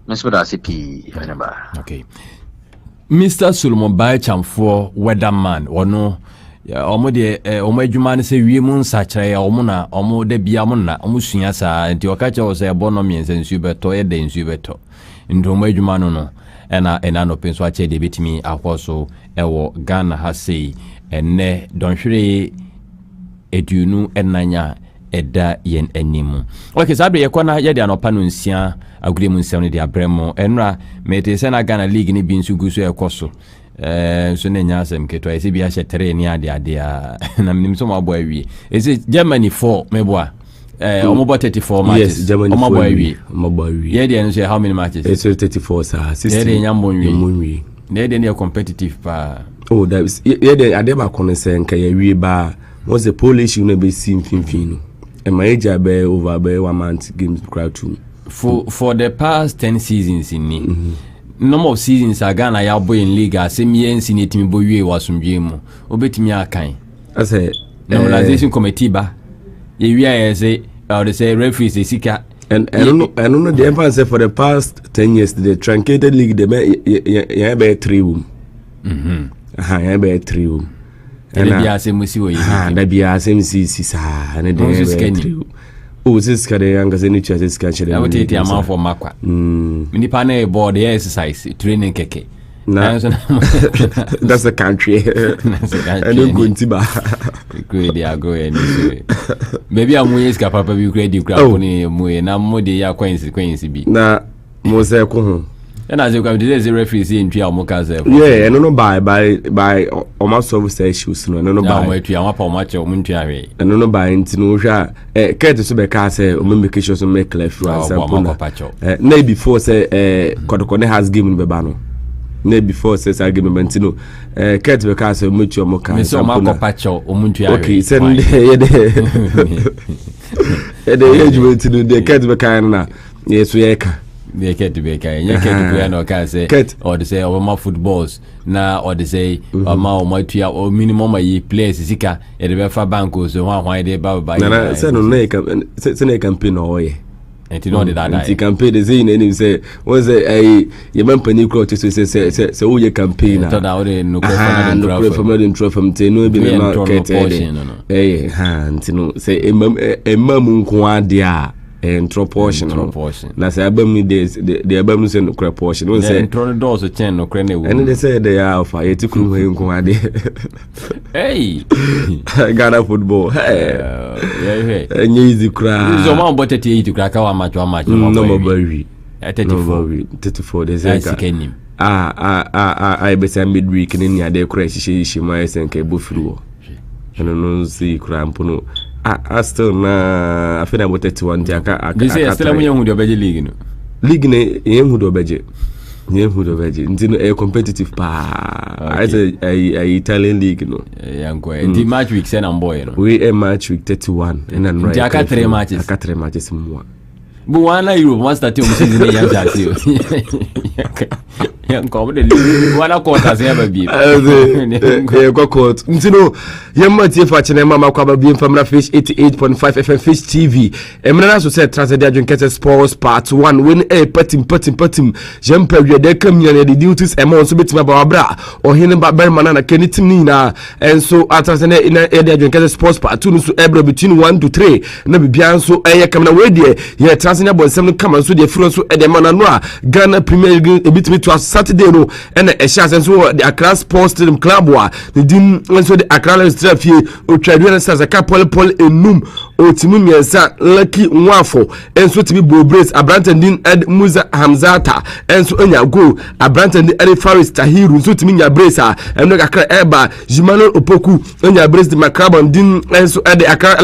Mr. Dasipi oineba. Okay. Mr. Solomon Baichamfo weatherman ono omo de omo adwuma ne se wiemu nsachire omo na omo de bia mo na omo sua sa nti okacha wo se ebo no miense nsu beto e de nsu beto. Nti omo adwuma no ena no penso ache de betimi akwoso ewo Ghana ha sei enne donhwere edunu enanya eda yen animu. Okay, sabe ye kwana ye de anopa no nsia agure mu nsem ne de abremo enra mete se na Ghana league ni bi nsu guso ekoso so ne nya asem keto ese bi a shetere ni ade a na mnim so mabo awie ese Germany 4 meboa About 34 matches. Yes, Germany. Yeah, they say how many matches? It's 34, sir. 16. They're competitive. Oh, that is. Yeah, I never concern. Can you read? What's the Polish? You never seen Finfino. And my age over 1 month games crowd too. For the past 10 seasons in number of seasons Ghana ya boy in league same year in it me boy was from game. Obetimi akan. I say normalization committee ba. You say or they say referees they sika. And I don't know the emphasis for the past 10 years the truncated league they be 3 room. Yeah be 3 room. And I say musi wo yi. That be same see sa and the oh, this guy young as any chance this catch. I would take a man for Makwa. Mini pane board the exercise training keke. That's the country. I don't go into bar. They are going. Maybe I'm way capable to create the crowd. Na mo de ya coincidence be. Na mo say ko. And as you come to the referee in Pia Mokaze. Yeah, no by almost service issues no by we twa wapa match o muntwa and no by intino hwa Kurt so be ka say o make sure so make left right sample na before say Kodokone has game be ba no na before say say game mentino Kurt be ka say mutu o moka so ma pacho o muntwa okay send the age mentino the Kurt be ka na yes we ka they get to be kind. You can't say, or they say, over my footballs now, or they say, or my 2 or minimum a year place, Zika, at the Befa Banco, so why they bow by. I said, no, it's a campaign away. And you know that I campaign the Zine and he say, was a Yampany crowd to say, so you campaign. I thought no from Teno be market. Eh, hands, say a mum quadia. And proportional. Na say abam days the abam no say no proportion. One say turn doors a chain no crane. And they say they are for it to come here nko ade. Hey, Ghana football. Hey. And easy cry. So man but 38 cry ka match. No more very. 34 they say. I be say midweek ni ya de crash she my senke bofru. And no see cramp no. I still na I feel about 31 They say still am young with the league no. League ne young with the budget. Young with the budget. Ntino a competitive pa. I say a Italian league no. Young boy. The match week say am boy no. We a match week 31 and then right. Aka 3 matches. Aka 3 matches more. But one Europe once that season young Jackson. Young come the league. One quarter say ever be. Go court. Ntino yamma tie fa chene mama kwa be famra fish 88.5 FM Fish TV. Emrana so say Transmedia Adwunkete Sports Part 1 when patim jumper we dey come here the duties amount so betima ba bra o hene ba berman na kenitim ni na and so Transmedia in Adwunkete Sports Part 2 so ebro between 1 to 3 na bibia so eye kam na we dey ye Transmedia bonsem no kam so dey furo so e dey man no a Ghana Premier League ebitimi to Saturday no and a chance so the Accra Sports Stadium Club wa the din so the Accra Strafie o twadwe stars aka pol enum o timu miensa Lucky Nwafo enso timi Bobrace Abrantandin Ed Musa Hamzata enso anya go Abrantandin Ed Faris Tahiru enso timi nya brace a eno Accra Eba Jimano Opoku anya brace the Macrabon din enso Ed Accra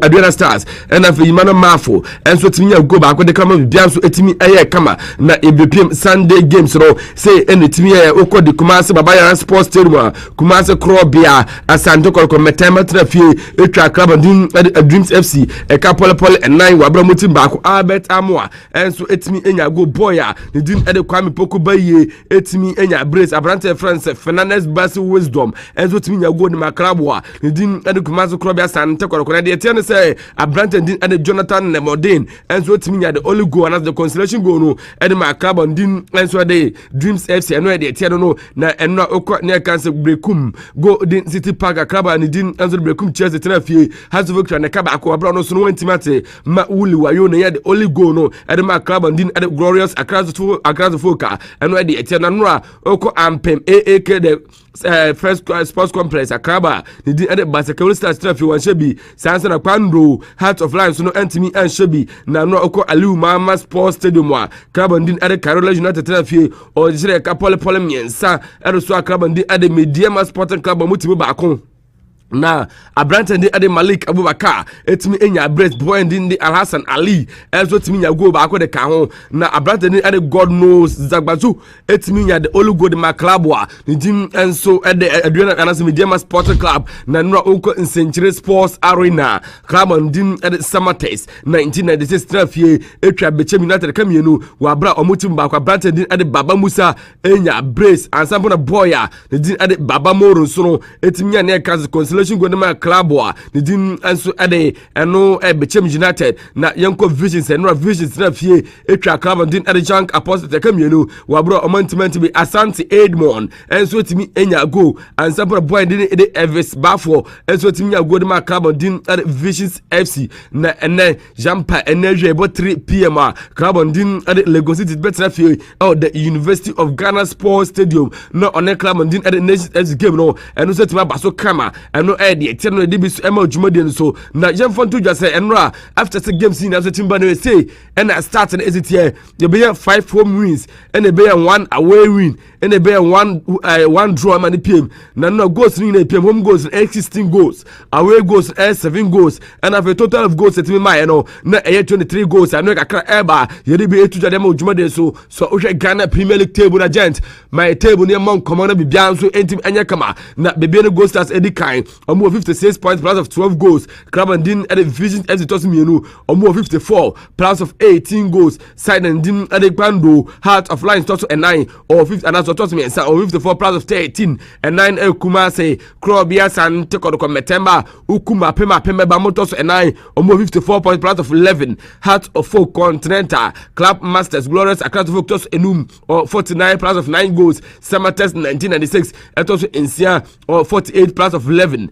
Adwena Stars ena fe Jimano Mafo enso timi nya go ba ko de kama bia enso etimi eye kama na ebepiem Sunday games no say enetimi eye okọ de Kumasi Babaya Sports Stadium Kumasi Krobia Asante Kolko Metema Trafie etwa Accra din Dreams FC a couple and 9 wabramutim baako Albert Amoa enso etimi enya go boya ne din ede Kwame Poku baye etimi enya brace Abrante France Fernandez Basi Wisdom enso etimi nya go ne Makrabwa ne din ede Kumasi Krobia Asante Kolko na de tiene say Abrante din ede Jonathan Nemodin enso etimi nya the only goal and the consolation goal no ede Makrabwa din enso ede Dreams FC eno ede tiene no na eno okọ ne kanse brekum go din City Park Akraba ne din enso brekum Chelsea Trafie has victory na kaba ko abra no so no wantimate ma wuli wayo na ya the only goal no ede ma Akraba din ede glorious Accra Foka eno ede etiana no a oko ampem AAK the first sports complex Akraba ne din ede Basekewol Stars Trafie wan shebi sansa na Kwandro Heart of Lions no antimi an shebi na no oko Aliu Mama Sports Stadium wa Akraba din ede Carola United Trafie o jire ka pole miensa ede so Akraba din ede Mediama Sporting Club mutimi ba akon na abrante ndi ade Malik Abubakar etimi enya brace boy ndi Alhassan Ali ezo timi nya goal ba ko de ka ho na abrante ndi ade God knows Zagbazu etimi nya de Olugo de Maclabwa ni dim enso ade Adriana Anase Mediama Sports Club na nura oko Nsenchire Sports Arena club ndim ade Samates 1996 trafie etwa Bechem United kamienu wa bra omutim ba ko abrante ndi ade Baba Musa enya brace ansampo na boya ni dim ade Baba Moro so etimi nya ne kazi Godema Clubwa ni din anso ade eno Bechem United na yanko Visions enra Visions na fie etwa club din ade Jank Apostle kamienu wa bro omantement bi Asante Edmond enso timi enya go ansampo boy din ede Elvis Bafo enso timi nya Godema Club din ade Visions FC na ene Jampa energy about 3 pm club din ade Lagos City better fie the University of Ghana Sports Stadium no one club din ade Nations game no eno so tima baso kama eno the eternal debis ema jumadi so na yemfon to just say enra after the game scene as timba no say and I started as it here you be 5 home wins and e be 1 away win and e be 1 draw man PM na no goals ni PM home goals 16 goals away goals 7 goals and have a total of goals at me my no na 23 goals and kakra eba you be to jade ema jumadi so o Ghana Premier League table agent my table near mon common be bia so entim enya kama na bebe no goals as Adekyee 56 points plus of 12 goals. Club and Din at the Vision as it was Mienu, or 54 plus of 18 goals. Side and Din at the Bando, Heart of Lions total and 9 or 50 and that's what me or 54 plus of 13 and 9 El Kumase, Krobia San Teko Metemba, Ukuma Pema Bamotos and 9 or 54 points plus of 11. Heart of 4 Continental, Club Masters, Glorious Account of Octos Enum or 49 plus of 9 goals. Summer Test 1996, and also Insia or 48 plus of 11.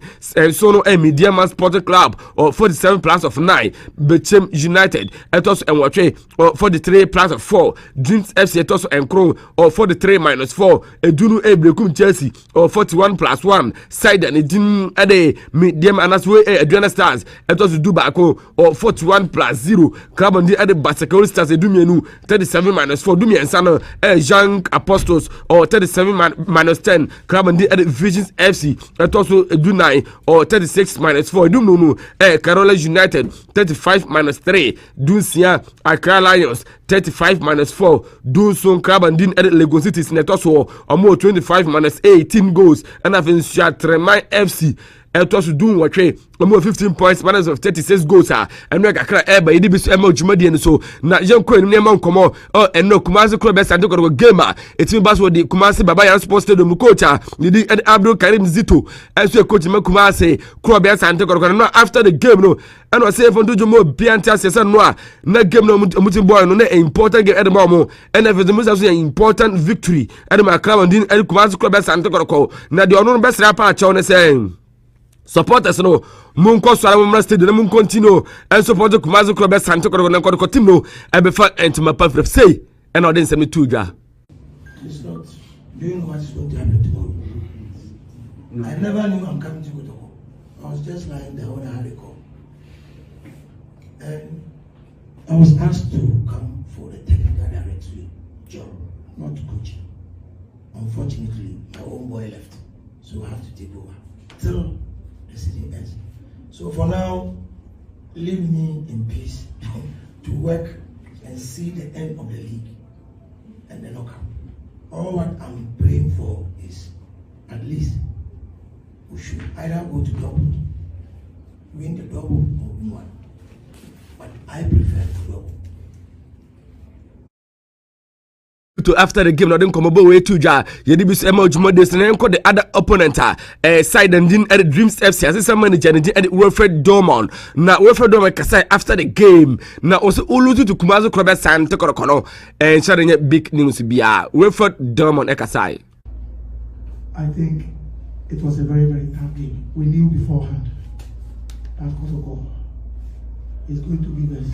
Sono Mediama Sports Club or 47 plus of 9. Bechem United etos and Watche or 43 plus of 4. Dreams FC etos and Crow or 43 minus 4. Edunu Ebrekum Chelsea or 41 plus 1. Side and Edin Ade Mediama Anaswe Adriana Stars etos Dubako or 41 plus 0. Club on the Ade Basakori Stars Edumienu 37 minus 4. Dumi and Sano Young Apostles or 37 minus 10. Club on the Ade Visions FC etos Edunai or 36 minus 4. No. Carola United 35 minus 3. Dunsia Accra Lions 35 minus 4. Dunson Club and Din edit Lagos City Netoso or more 25 minus 18 goals. And I've been Tremai FC. Etos doing what way? Almost 15 points, minus of 36 goals. And we got Eba, Idibis Emo Jumadi and so now young Queen Nemon Como and no Kumasi Club best and took a gamer. It's in Baswo the Kumasi Babaya Sports Stadium coach. The Abdul Karim Zito as your coach Kumasi Club best and took a after the game. No, and was saying from Dujumo Pianta Sessan Noir. No game no Mutimboy, no important game at the moment. And if the most an important victory at my club and didn't Kumasi Club best and took a call. Now the honor best rapper Chone saying. Supporters no munko swara mo stadium mun continue and support the Kumasi Club Santo ko team no e be fa entima pafref say and odin se me tuja. It's not doing what's going to happen tomorrow. I never knew I'm coming to Kotoko. I was just lying there when I had a call. And I was asked to come for the technical director job, not coaching. Unfortunately, my own boy left, so I have to take over till the season ends. So for now, leave me in peace to work and see the end of the league and the knockout. All what I'm praying for is at least we should either go to double, win the double or win one. But I prefer the double. To after the game, not come about way to ja. Yedibis Emo Jumades and enco the other opponent. Side and din at Dreams FC as a manager and at Wilfred Dorman. Now Wilfred Dorman Kasai after the game. Now also Ulutu to Kumasi Club Santa Korokono and sharing big news bia Wilfred Dorman Ekasai. I think it was a very, very tough game. We knew beforehand that Kotoko is going to give us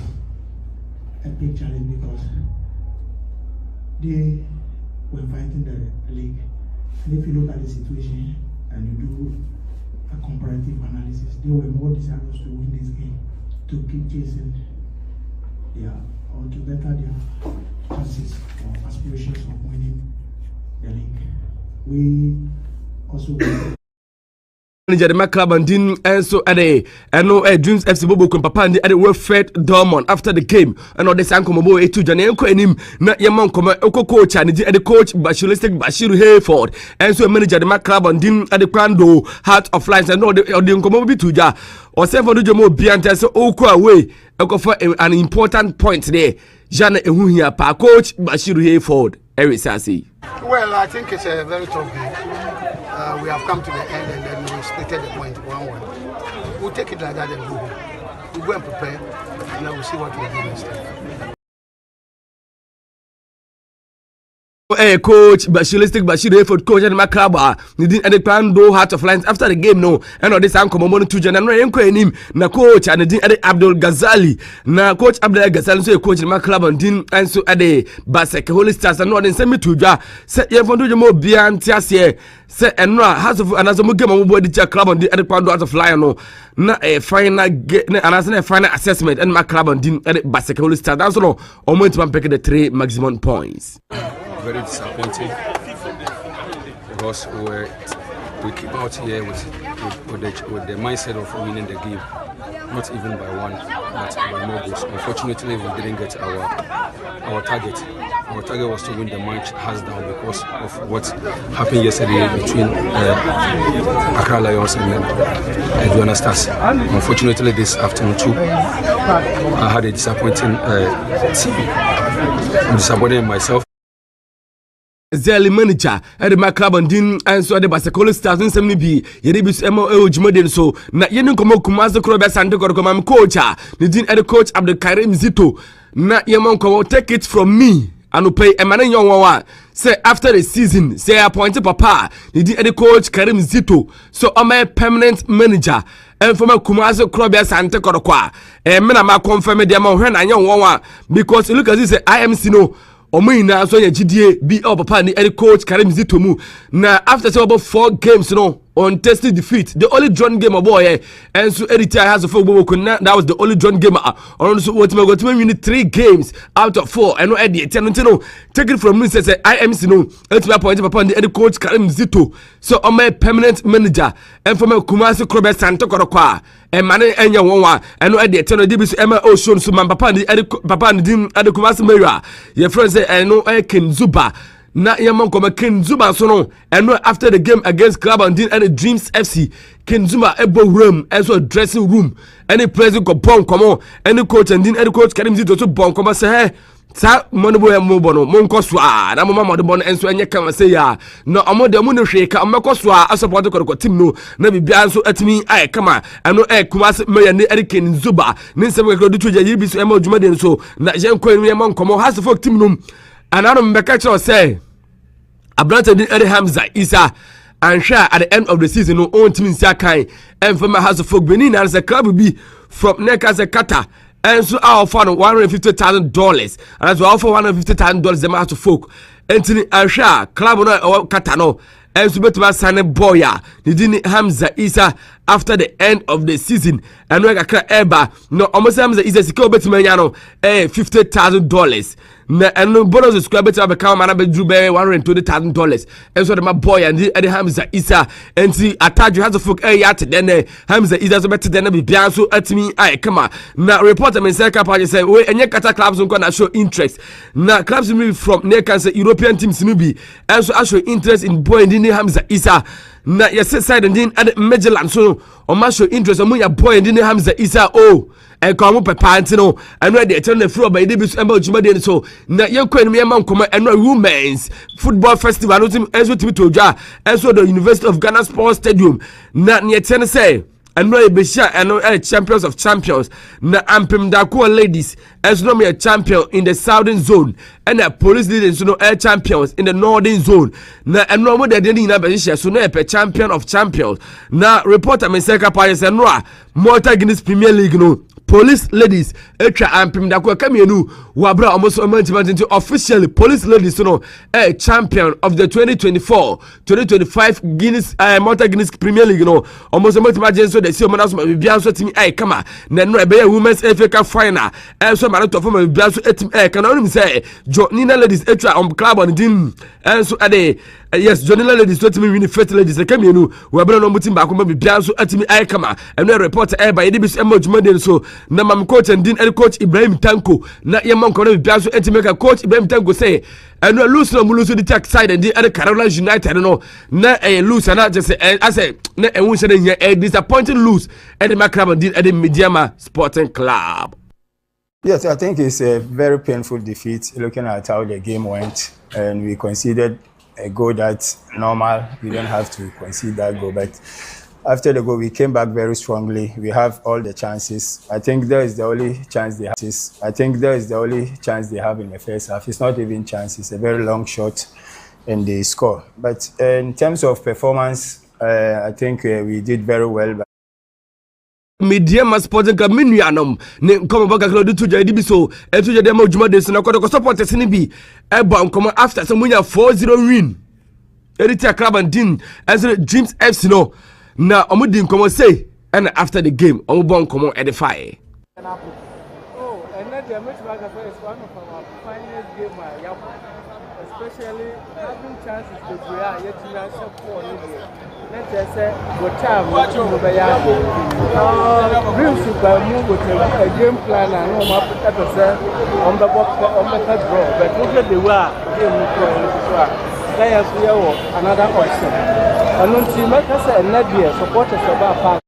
a big challenge because they were fighting the league. And if you look at the situation and you do a comparative analysis, they were more desirous to win this game, to keep chasing or to better their chances or aspirations of winning the league. We also manager the club and din and so at a Dreams FC Bobo Papa and the Fred Dormon after the game and all the Sankomo to Janenko and him not Yamon coach and the coach Bashilistic Bashir Hayford and so manager the club and din at the Crando Heart of Lions and all the Nkomo Bituja or 7 Jomo Bianta so Oko away for an important point there. Jana Ehuhia pa coach Bashir Hayford Eric Sassi. Well, I think it's a very tough game. We have come to the end and then we splitted the point 1-1. We'll take it like that and go home. We'll go and prepare and then we'll see what we'll do next time. Coach Bashilistic Bashir Hayford coach and Macaba didn't edit plan do Heart of Lions after the game no and all this uncommon money to Jan and him na coach and didn't edit Abdul Ghazali na coach Abdul Ghazali so coach Macaba and didn't and so at the Basek Holy Stars and not in semi to ja set you for do more beyond Tiasie set and no has of another game on board the club and the edit plan Heart of Lion no na a final and as a final assessment and Macaba and didn't edit Basek Holy Stars that's no on went to pick the 3 maximum points. Very disappointing because we keep out here with the mindset of winning the game, not even by 1, but by more goals. Unfortunately, we didn't get our target. Our target was to win the match hands down because of what happened yesterday between Accra Lions and Aduana Stars. Unfortunately, this afternoon too, I had a disappointing team. I'm disappointed in myself. Zeli manager at the club and din and so the Basakolo Stars in some be Yedibus Emo Jumodin so na Yenin Komo Kumazo Krobe Santo Korkomam coach the din at the coach Adekyee Zito na Yemon Komo take it from me and pay a man in your one say after the season say appointed Papa the din at the coach Karim Zito so I'm a permanent manager and from a Kumazo Krobe Santo Korokwa and men am confirm the amount when I young one because look at this IMC no Omina so GDA be up papa ni coach Karim Zito mu na after say about 4 games no untested defeat the only drawn game boy and so Eritrea has a football that was the only drawn game on so what we got to win 3 games out of 4 and no at the 10 no take it from me say IMC no it's my point papa ni coach Karim Zito so I'm a permanent manager and from Kumasi Krobe Santo Korokwa and man enya wonwa and no at the 10 dbs Emma Ocean so man papa ni dim Kumasi Mera your friend say I know Ken Zuba na yamon koma Ken Zuma so no and no after the game against Club and Din and the Dreams FC Ken Zuma ebo room and so dressing room any president go bon come on any coach and Din any coach Karim Zito so bon come say hey sa monbo ya mobono monko so na mama modbo no enso enye kan say ya no omode mu no hweka omeko so a support ko team no na bibia nso atimi ai kama ano Kumasi meya ne Ken Zuba ne nsem ko do tuja yibi so ema odwuma den so na jen ko enu ema nkomo has folk team no anano mbeka cho say Abrante din Hamza Isa and share at the end of the season no own team nsia kan and from house of folk Benin as a club be from Nekase Qatar and so our fund $150,000 and as well for $150,000 them house of folk and share club no Qatar no and so better sign boya the Hamza Isa after the end of the season and we got eba no almost Hamza Isa sika betima no $50,000 na and bonus square better become man be drew $120,000 and so the boy and the Hamza Isa and see attach has a folk yat then Hamza Isa so better than be bia so atimi ai come na report me say kapage say we enye kata clubs nko na show interest na clubs me from near cancer European teams no be and so show interest in boy and Hamza Isa na yes side and at Magellan so o ma show interest o ya boy and Hamza Isa oh e ko mo pepa antino and we dey tell the floor by the bisu emba ojuma dey so na ye ko enum ye man koma and women's football festival no team enso team to dwa enso the University of Ghana Sports Stadium na ne ten say and no ebesha and champions of champions na ampem dako ladies as no me a champion in the southern zone and the police leaders no air champions in the northern zone na and no more than na besha so no a champion of champions na reporter me say kapare say no Malta Guinness Premier League no police ladies etra ampem dako kamienu wabra almost into officially police ladies no a champion of the 2024-2025 Guinness Malta Guinness Premier League no almost so they see manas bia so timi ai kama na no e be women's FA Cup final and so man to form bia so etim can only say Nina ladies etra club on din and so ade yes Jonila ladies to me win first ladies e come enu we bra no mutim ba ko ma bibia so atimi ai kama eno report e ba yede bi so emojuma so na mam coach and din coach Ibrahim Tanko na ye man ko no bibia so atimi ka coach Ibrahim Tanko say eno lose no mu lose the tech side and the Carolina United no na lose na just I say na enwu se na disappointing lose at the Macrab din at the Mediama Sporting Club. Yes, I think it's a very painful defeat looking at how the game went, and we conceded a goal that's normal. We don't have to concede that goal, but after the goal, we came back very strongly. We have all the chances. I think there is the only chance they have. In the first half. It's not even chance. It's a very long shot, and they score. But in terms of performance, I think we did very well. Mediama Sporting Club minuanom ne come back do to jadi biso e to jadi ma djuma de so na ko supporters ni bi e bon come after so munya 4-0 win Adekyee Club and Din as Dreams FC no na omudi come say and after the game bon come edify oh and then the match is one of our finest game especially having chances to play yet you are so poor let's say what time over ya dreams by move with a game plan and no map at on the box on the third draw but look at the way they have another option and on team makasa and Nadia supporters about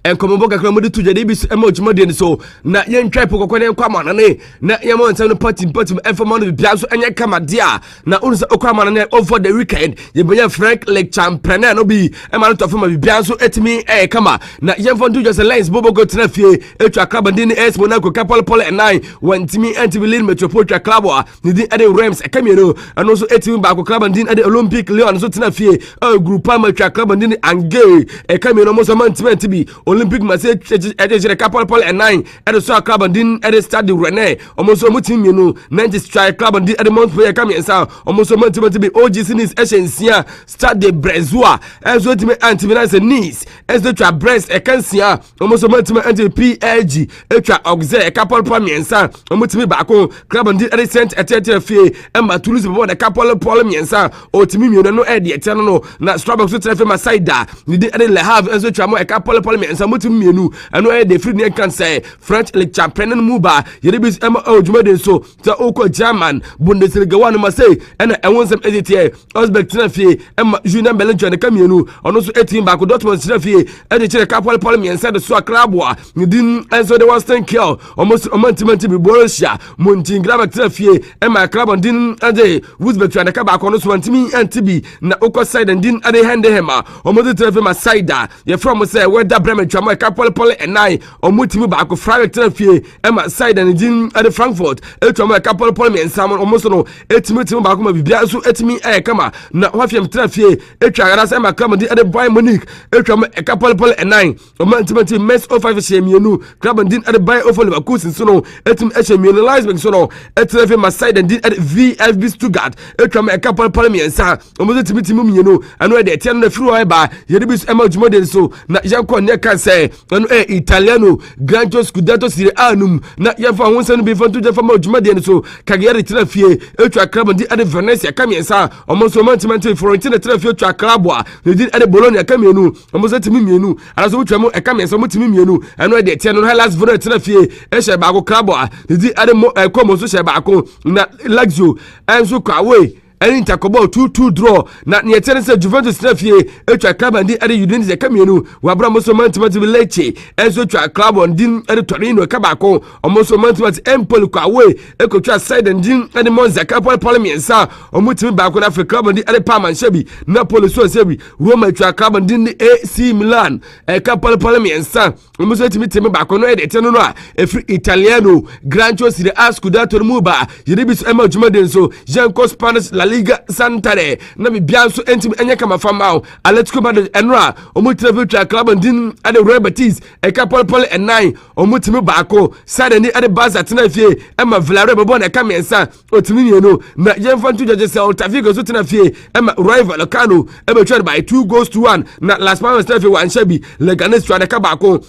and come back from the two Jadibis emojuma so na yen try pokoko ne kwama na ne na yen want to party information of biaso enya kama dia na unsa okwama na over the weekend ye benya Frank Lake Champreneur no bi e ma to fama biaso etimi kama na yen fon do just lines bobo go tena fie etwa club din es Monaco Capal Pole and 9 wantimi anti-Berlin Metropolitan Club ni din ade Rams e kamero and also etimi ba ko club din ade Olympic Lyon so tena fie group amateur club din Angers e kamero mo so mantimenti bi Olympic message the Capal Pole and 9 at the Soa Club and din at the Stade Rennais almost so much 90 strike club and din at the Montpellier coming sound almost so much to be OGC Nice Essentia Stade de Brezois as what me anti-Milan Nice as the tra Brest e Cancia almost so much anti PLG etra Auxerre Capal Pole and sound almost me back on club and din at the Saint Etienne Fie and ma Toulouse before the Capal Pole and sound o timi no e the eternal na Starbucks so tell my side da ni din at the Le Havre as the tra mo Capal Pole and mutu mienu eno e de free ne kan say French League champion mu ba yede bis ojuma de so ta oko German Bundesliga 1 ma say ena ewonsem edite Osbeck tena fie ema Julien Bellingham ne kamienu ono so etim ba ko Dortmund tena fie e de chere Capal Pole miensa de so Krabwa din enso de Western Kiel almost omantimenti bi Borussia Mönchengladbach tena fie ema Krabwa din ade Wolfsburg tena ka ba ko no so antimi antibi na oko side din ade hande hema omo tena fie ma side ye from say whether Bremen Chamo Capal Pole and 9 omutimi ba ko Freiburg tena fie ema side and din ade Frankfurt etwamo Capal Pole and Salmon almost no etimi ba ko ma bibia so etimi kama na wafiem tena fie etwa gara say ma club din ade Bayern Munich etwamo Capal Pole and 9 omantimenti Metz 05 shemienu club din ade Bayern of Leverkusen so no etimi shemienu Leipzig so no etena fie ma side and din ade VfB Stuttgart etwamo Capal Pole and Sa omutimi mienu ano ade etiano na firi ba yedibis ema jumode so na yanko ne kan say anu Italiano Grancho Scudetto Serie A num na yafa wonsa no be fanto jafa ma djuma de so Cagliari tena fie etwa club di ade Venezia kamiensa omonso mantimenti Fiorentina tena fie etwa club a di ade Bologna kamienu omonso timi mienu araso utwa mo kamiensa mo timi mienu anu de tie no Hellas Verona tena fie ehye ba ko club a di ade komo so hye ba ko na Lazio enso kwawe any takobo 2-2 draw na ne tense Juventus na fie etwa club and ade Udinese kamienu wabra mo so mantimenti Lecce enso twa club on din ade Torino kabako omo so mantimenti Empoli kwawe ekotwa side and din ade Monza Capal Pole miensa omutimi ba ko na Africa club and ade Parma shebi Napoli so sebi Roma twa club and din AC Milan Capal Pole miensa omo so timi ba ko no ade teno no a efri Italiano Grancho Serie A Scudetto mu ba yedibis ema djuma den so Janko Spanish La Liga Santare na bi bianso entim enye kama famao Atletico Madrid enra omutimi twa club and din ade Real Betis Capal Pole and 9 omutimi ba ko side ni ade Barca tena fie ema Villarreal bebo na kamensa otimi mienu na yemfantu jeje se Otafigo so tena fie ema rival Kano ebe twa by 2-1 na Las Palmas tena fie wan shabi Leganes twa de kabako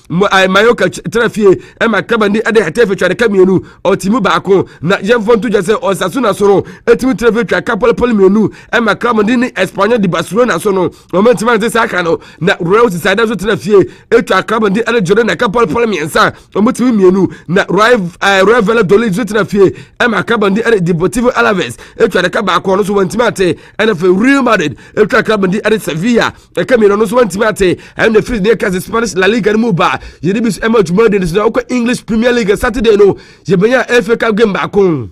Mallorca tena fie ema kabandi ade Hetafe twa de kamienu otimi ba ko na yemfantu jeje Osasuna soro etimi tena fie twa Capal poli menu e ma club ndi ni Espanyol de Barcelona so no moment man say aka no na Real Sociedad so tena fie etwa club ndi ele Jordan na ka poli miensa omotimi menu na Real Valladolid so tena fie e ma club ndi ele Deportivo Alaves etwa de ka ba ko no so wantimi ate ene fe Real Madrid etwa club ndi ele Sevilla e ka mi no so wantimi ate and the free the Spanish La Liga no ba yedi bis e ma juma de so ko English Premier League Saturday no je benya FA Cup game ba ko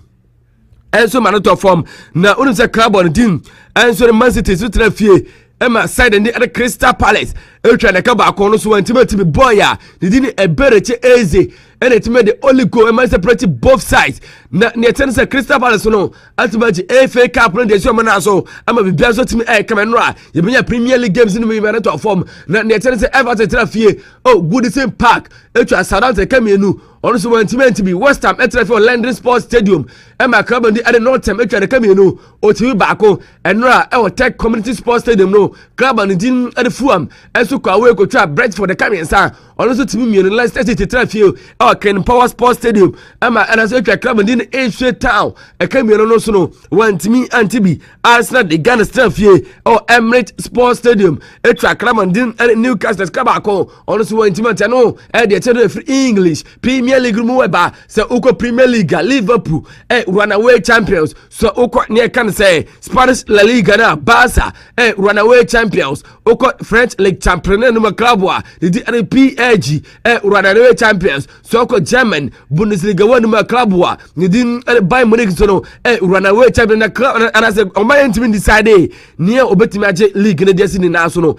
enso manato form na unu se club on team enso Man City so tena fie Emma side and the Crystal Palace etwa de ka ba ko no so wantimi boy a didi ni ebereche eze and it made the only goal and separate both sides na ne ten say Crystal Palace no ultimately FA Cup no dey show man so ama be bia so timi Cameroon ye benya Premier League games no me manato form na ne ten say Everton tena fie oh Goodison Park etwa Southampton Cameroon on so wantimi be West Ham etra for London Sports Stadium Emma club ndi at the North Ham etwa de Cameroon o timi baako enra e Tech Community Sports Stadium no club ndi at the Fulham enso kwa we ko twa Brentford de Cameroon sa on so timi mienu Leicester City tena fie Ken Power Sports Stadium ama anaso twa club ndi Asia Town e Cameroon no so no wantimi antibi Arsenal de Ghana tena fie Emirates Sports Stadium etwa club ndi Newcastle club ako on so wantimi antano e de tena free English Premier League mu weba se uko Premier League Liverpool runaway champions so uko ne kan say Spanish La Liga na Barca runaway champions uko French League champion no club wa the PSG runaway champions so uko German Bundesliga one club wa the Bayern Munich so no runaway champion na club and I say o man team decide near obetimi age league na dey sin na so no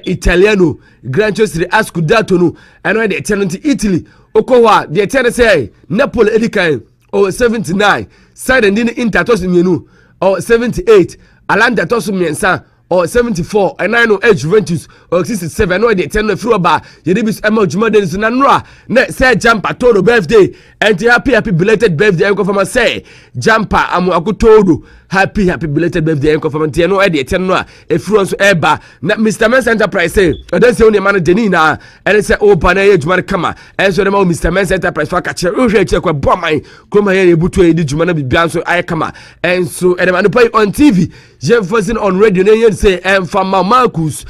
Italiano Gran Serie A Scudetto no and when they turn to Italy Okowa the ten say Napoli Adekyee or 79 side and Inter tosu mienu or 78 Atalanta tosu miensa or 74 and 9 Juventus or 67 no the 10 through ba yedibis ema juma de so na nra na say jumper todo birthday and happy belated birthday enko fama say jumper amu akotodo happy belated birthday enko fama tie no e de 10 no a efuro so eba na Mr. Men's Enterprise say odan say oni man deni na and say o pa na ye juma kama and so dem Mr. Men's Enterprise fa ka che ohwe che kwa boman kroma ye ebutu e di juma na bibia so aye kama and so dem an pay on TV je focusing on radio say from Marcus